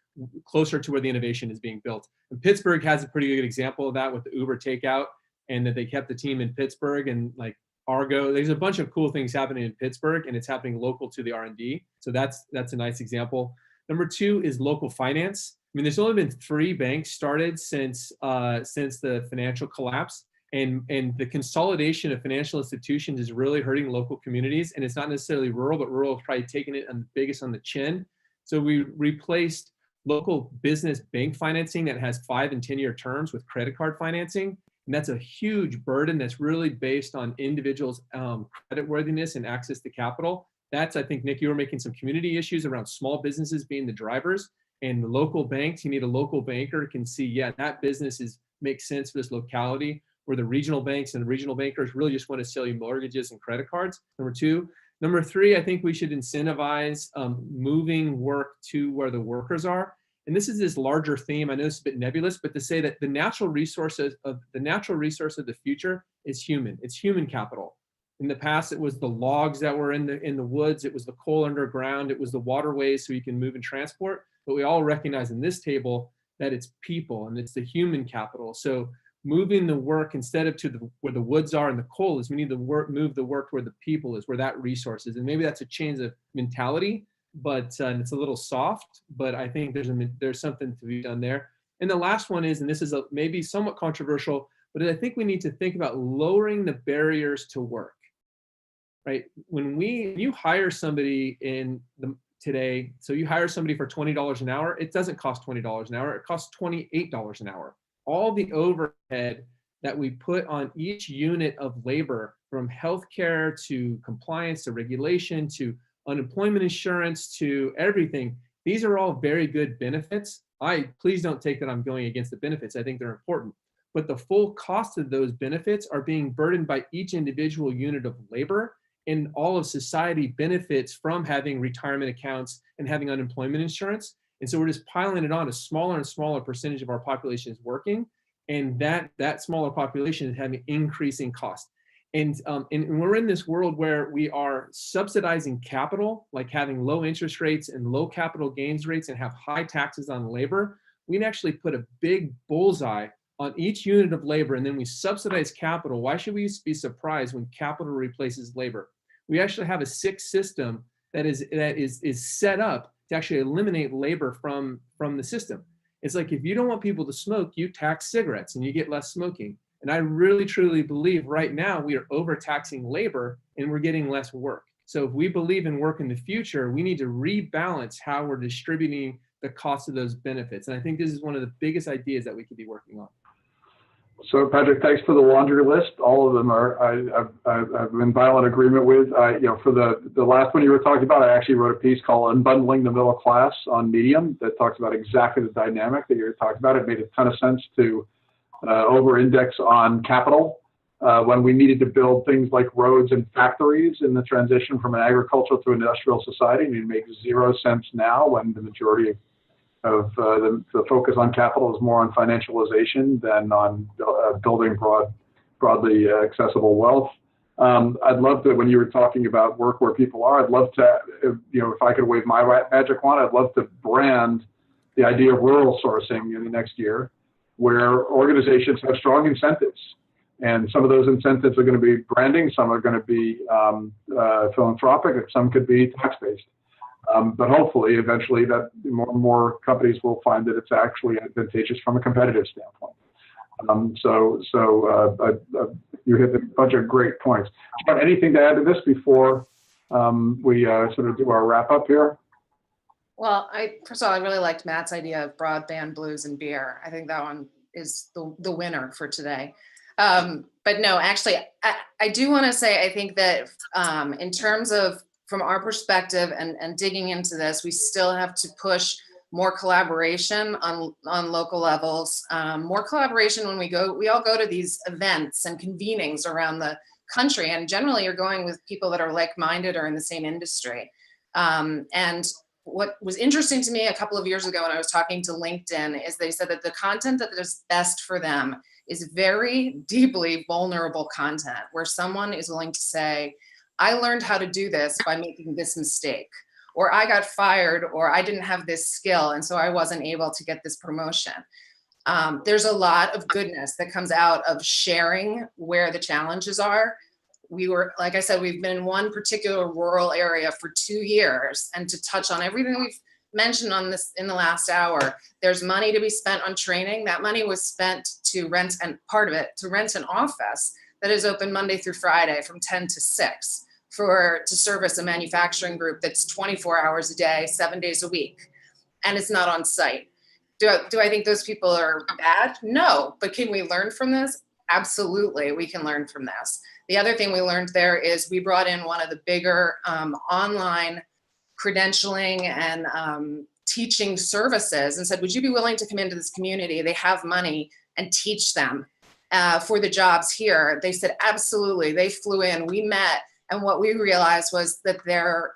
closer to where the innovation is being built. And Pittsburgh has a pretty good example of that with the Uber takeout, and that they kept the team in Pittsburgh, and like Argo. There's a bunch of cool things happening in Pittsburgh, and it's happening local to the R&D. So that's a nice example. Number 2 is local finance. I mean, there's only been 3 banks started since the financial collapse, and the consolidation of financial institutions is really hurting local communities. And it's not necessarily rural, but rural is probably taking it biggest on the chin. So we replaced local business bank financing that has 5 and 10-year terms with credit card financing. And that's a huge burden that's really based on individuals' creditworthiness and access to capital. That's, I think, Nick, you were making some community issues around small businesses being the drivers, and the local banks, you need a local banker can see, yeah, that business makes sense for this locality, where the regional banks and the regional bankers really just want to sell you mortgages and credit cards. Number 2. Number 3, I think we should incentivize moving work to where the workers are. And this is this larger theme. I know it's a bit nebulous, but to say that the natural resource of the future is human. It's human capital. In the past, it was the logs that were in the woods. It was the coal underground. It was the waterways so you can move and transport. But we all recognize in this table that it's people and it's the human capital. So moving the work instead of where the woods are and the coal is, we need to move the work where the people is, where that resource is. And maybe that's a change of mentality, but and it's a little soft, but I think there's something to be done there. And the last one is, and this is maybe somewhat controversial, but I think we need to think about lowering the barriers to work, right? When you hire somebody today, so you hire somebody for $20 an hour, it doesn't cost $20 an hour, it costs $28 an hour. All the overhead that we put on each unit of labor, from healthcare to compliance to regulation to unemployment insurance to everything, these are all very good benefits. Please don't take that I'm going against the benefits. I think they're important. But the full cost of those benefits are being burdened by each individual unit of labor, and all of society benefits from having retirement accounts and having unemployment insurance. And so we're just piling it on. A smaller and smaller percentage of our population is working, and that smaller population is having increasing cost. And we're in this world where we are subsidizing capital, like having low interest rates and low capital gains rates, and have high taxes on labor. We can actually put a big bullseye on each unit of labor, and then we subsidize capital. Why should we be surprised when capital replaces labor? We actually have a sick system that is set up to actually eliminate labor from the system. It's like, if you don't want people to smoke, you tax cigarettes and you get less smoking. And I really, truly believe right now we are overtaxing labor and we're getting less work. So if we believe in work in the future, we need to rebalance how we're distributing the cost of those benefits. And I think this is one of the biggest ideas that we could be working on. So Patrick, thanks for the laundry list. All of them are I've been in violent agreement with. For the last one you were talking about, I actually wrote a piece called "Unbundling the Middle Class" on Medium that talks about exactly the dynamic that you're talking about. It made a ton of sense to over-index on capital when we needed to build things like roads and factories in the transition from an agricultural to industrial society. And it makes zero sense now when the majority of the focus on capital is more on financialization than on building broadly accessible wealth. I'd love to, when you were talking about work where people are, I'd love to, if I could wave my magic wand, I'd love to brand the idea of rural sourcing in the next year, where organizations have strong incentives. And some of those incentives are going to be branding, some are going to be philanthropic, and some could be tax-based. But hopefully, eventually, that more and more companies will find that it's actually advantageous from a competitive standpoint. You hit a bunch of great points. But anything to add to this before we sort of do our wrap up here? Well, first of all, I really liked Matt's idea of broadband blues and beer. I think that one is the winner for today. But no, actually, I do want to say, I think that in terms of from our perspective and digging into this, we still have to push more collaboration on local levels, more collaboration when we all go to these events and convenings around the country. And generally you're going with people that are like-minded or in the same industry. And what was interesting to me a couple of years ago when I was talking to LinkedIn is they said that the content that is best for them is very deeply vulnerable content where someone is willing to say, I learned how to do this by making this mistake, or I got fired, or I didn't have this skill, and so I wasn't able to get this promotion. There's a lot of goodness that comes out of sharing where the challenges are. Like I said, we've been in one particular rural area for 2 years, and to touch on everything we've mentioned on this in the last hour, there's money to be spent on training. That money was spent to rent, and part of it to rent an office that is open Monday through Friday from 10 to 6 to service a manufacturing group that's 24 hours a day, 7 days a week, and it's not on site. Do I think those people are bad? No, but can we learn from this? Absolutely, we can learn from this. The other thing we learned there is we brought in one of the bigger online credentialing and teaching services and said, would you be willing to come into this community? They have money, and teach them for the jobs here. They said, absolutely. They flew in, we met. And what we realized was that their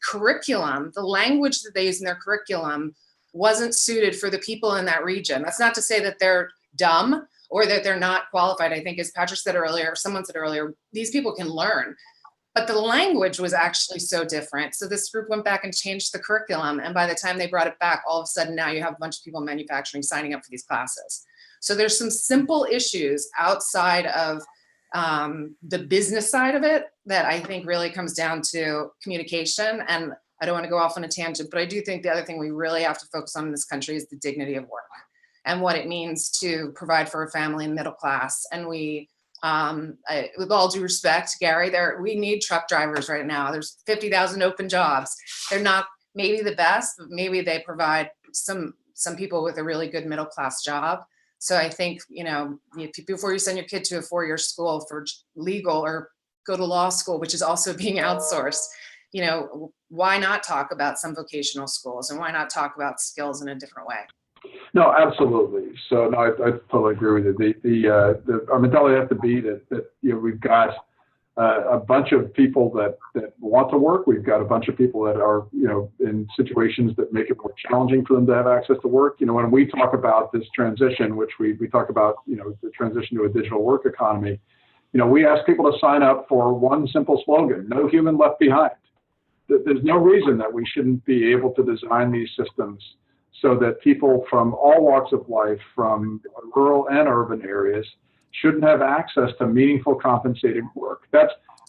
curriculum, the language that they use in their curriculum wasn't suited for the people in that region. That's not to say that they're dumb or that they're not qualified. I think as Patrick said earlier, someone said earlier, these people can learn. But the language was actually so different. So this group went back and changed the curriculum. And by the time they brought it back, all of a sudden now you have a bunch of people in manufacturing signing up for these classes. So there's some simple issues outside of the business side of it that I think really comes down to communication. And I don't want to go off on a tangent, but I do think the other thing we really have to focus on in this country is the dignity of work and what it means to provide for a family and middle class. And with all due respect, Gary, we need truck drivers right now. There's 50,000 open jobs. They're not maybe the best, but maybe they provide some people with a really good middle class job. So I think, before you send your kid to a 4-year school for legal or go to law school, which is also being outsourced, why not talk about some vocational schools and why not talk about skills in a different way? No, absolutely. So no, I totally agree with you. Our mentality has to be that we've got a bunch of people that want to work. We've got a bunch of people that are in situations that make it more challenging for them to have access to work. When we talk about this transition, which we talk about the transition to a digital work economy, we ask people to sign up for one simple slogan: no human left behind. There's no reason that we shouldn't be able to design these systems so that people from all walks of life, from rural and urban areas, shouldn't have access to meaningful compensated work.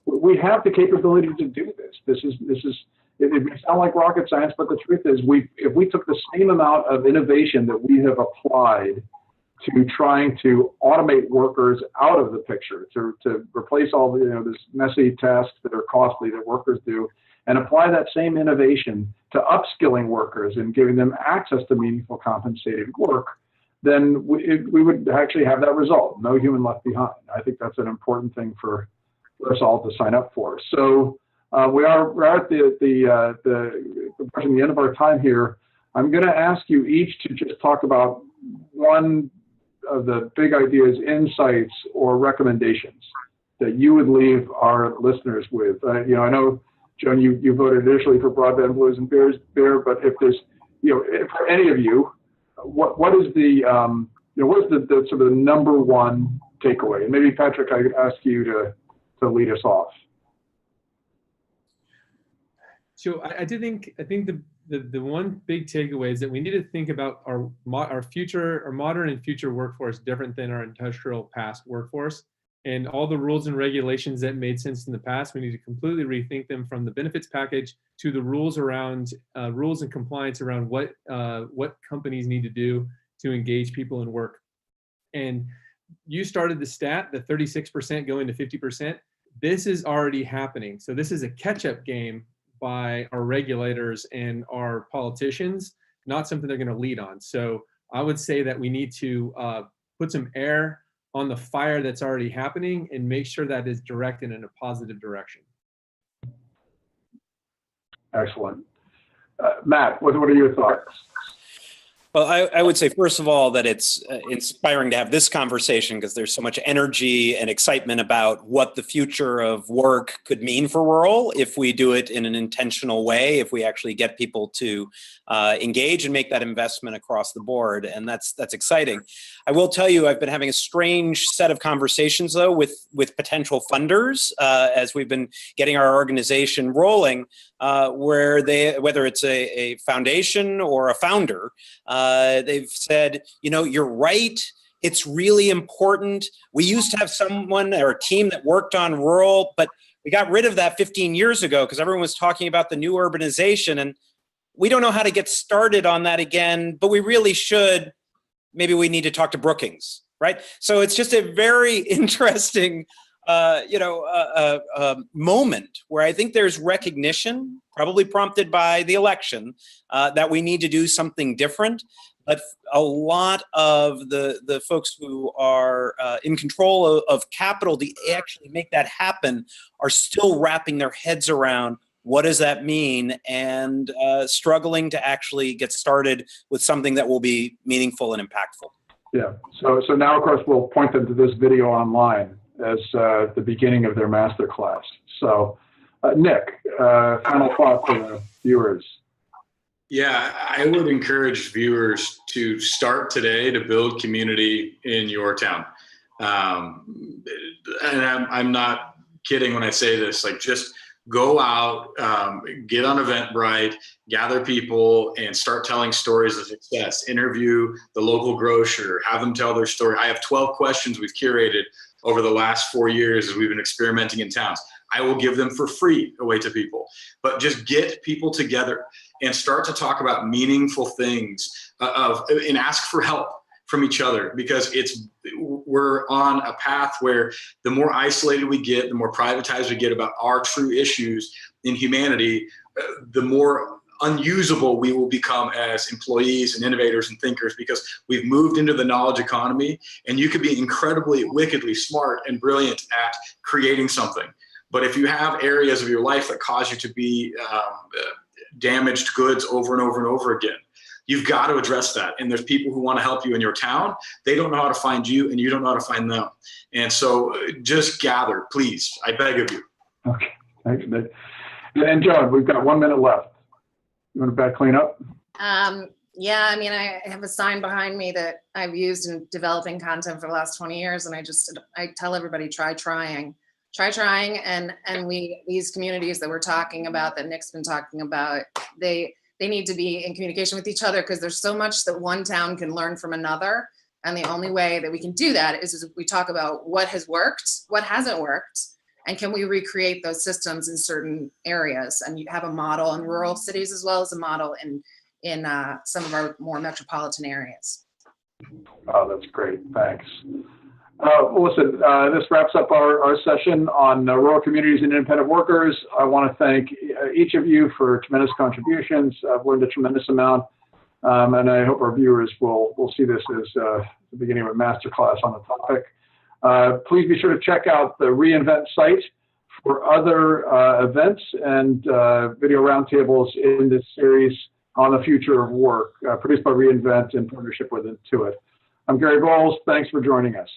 We have the capability to do this. It may sound like rocket science, but the truth is if we took the same amount of innovation that we have applied to trying to automate workers out of the picture, to replace all this messy tasks that are costly that workers do, and apply that same innovation to upskilling workers and giving them access to meaningful compensated work, then we would actually have that result, no human left behind. I think that's an important thing for us all to sign up for. So we're at approaching the end of our time here. I'm going to ask you each to just talk about one of the big ideas, insights, or recommendations that you would leave our listeners with. I know, Joan, you voted initially for broadband blues and beer, but if there's, for any of you, what is the what is the sort of the number one takeaway? And maybe Patrick, I could ask you to lead us off. So I think the one big takeaway is that we need to think about our modern and future workforce different than our industrial past workforce. And all the rules and regulations that made sense in the past, we need to completely rethink them, from the benefits package to the rules around rules and compliance around what companies need to do to engage people in work. And you started the stat, the 36% going to 50%. This is already happening. So this is a catch-up game by our regulators and our politicians, not something they're going to lead on. So I would say that we need to put some air on the fire that's already happening and make sure that is directed in a positive direction. Excellent. Matt, what are your thoughts? Well, I would say, first of all, that it's inspiring to have this conversation because there's so much energy and excitement about what the future of work could mean for rural if we do it in an intentional way, if we actually get people to engage and make that investment across the board. And that's exciting. I will tell you, I've been having a strange set of conversations, though, with potential funders as we've been getting our organization rolling, where whether it's a foundation or a founder, they've said, you're right. It's really important. We used to have someone or a team that worked on rural, but we got rid of that 15 years ago because everyone was talking about the new urbanization, and we don't know how to get started on that again, but we really should. Maybe we need to talk to Brookings, right? So it's just a very interesting moment where I think there's recognition, probably prompted by the election, that we need to do something different. But a lot of the folks who are in control of capital to actually make that happen are still wrapping their heads around what does that mean, and struggling to actually get started with something that will be meaningful and impactful. Yeah. So now, of course, we'll point them to this video online as the beginning of their masterclass. So, Nick, final thought for the viewers. Yeah, I would encourage viewers to start today to build community in your town. And I'm not kidding when I say this. Like, just go out, get on Eventbrite, gather people, and start telling stories of success. Interview the local grocer, have them tell their story. I have 12 questions we've curated over the last 4 years as we've been experimenting in towns. I will give them for free away to people. But just get people together and start to talk about meaningful things and ask for help from each other, because we're on a path where the more isolated we get, the more privatized we get about our true issues in humanity, the more unusable we will become as employees and innovators and thinkers, because we've moved into the knowledge economy, and you could be incredibly, wickedly smart and brilliant at creating something. But if you have areas of your life that cause you to be damaged goods over and over and over again, you've got to address that. And there's people who want to help you in your town. They don't know how to find you, and you don't know how to find them. And so just gather, please. I beg of you. Okay. Thanks, Nick. And Joan, we've got 1 minute left. You want to back clean up? Yeah, I mean, I have a sign behind me that I've used in developing content for the last 20 years. And I tell everybody, try trying. And these communities that we're talking about, that Nick's been talking about, they need to be in communication with each other, because there's so much that one town can learn from another. And the only way that we can do that is if we talk about what has worked, what hasn't worked, and can we recreate those systems in certain areas. And you have a model in rural cities as well as a model in some of our more metropolitan areas. Oh, that's great. Thanks. Well, listen, this wraps up our session on rural communities and independent workers. I want to thank each of you for tremendous contributions. I've learned a tremendous amount. And I hope our viewers will see this as the beginning of a masterclass on the topic. Please be sure to check out the Reinvent site for other events and video roundtables in this series on the future of work, produced by Reinvent in partnership with Intuit. I'm Gary Bolles. Thanks for joining us.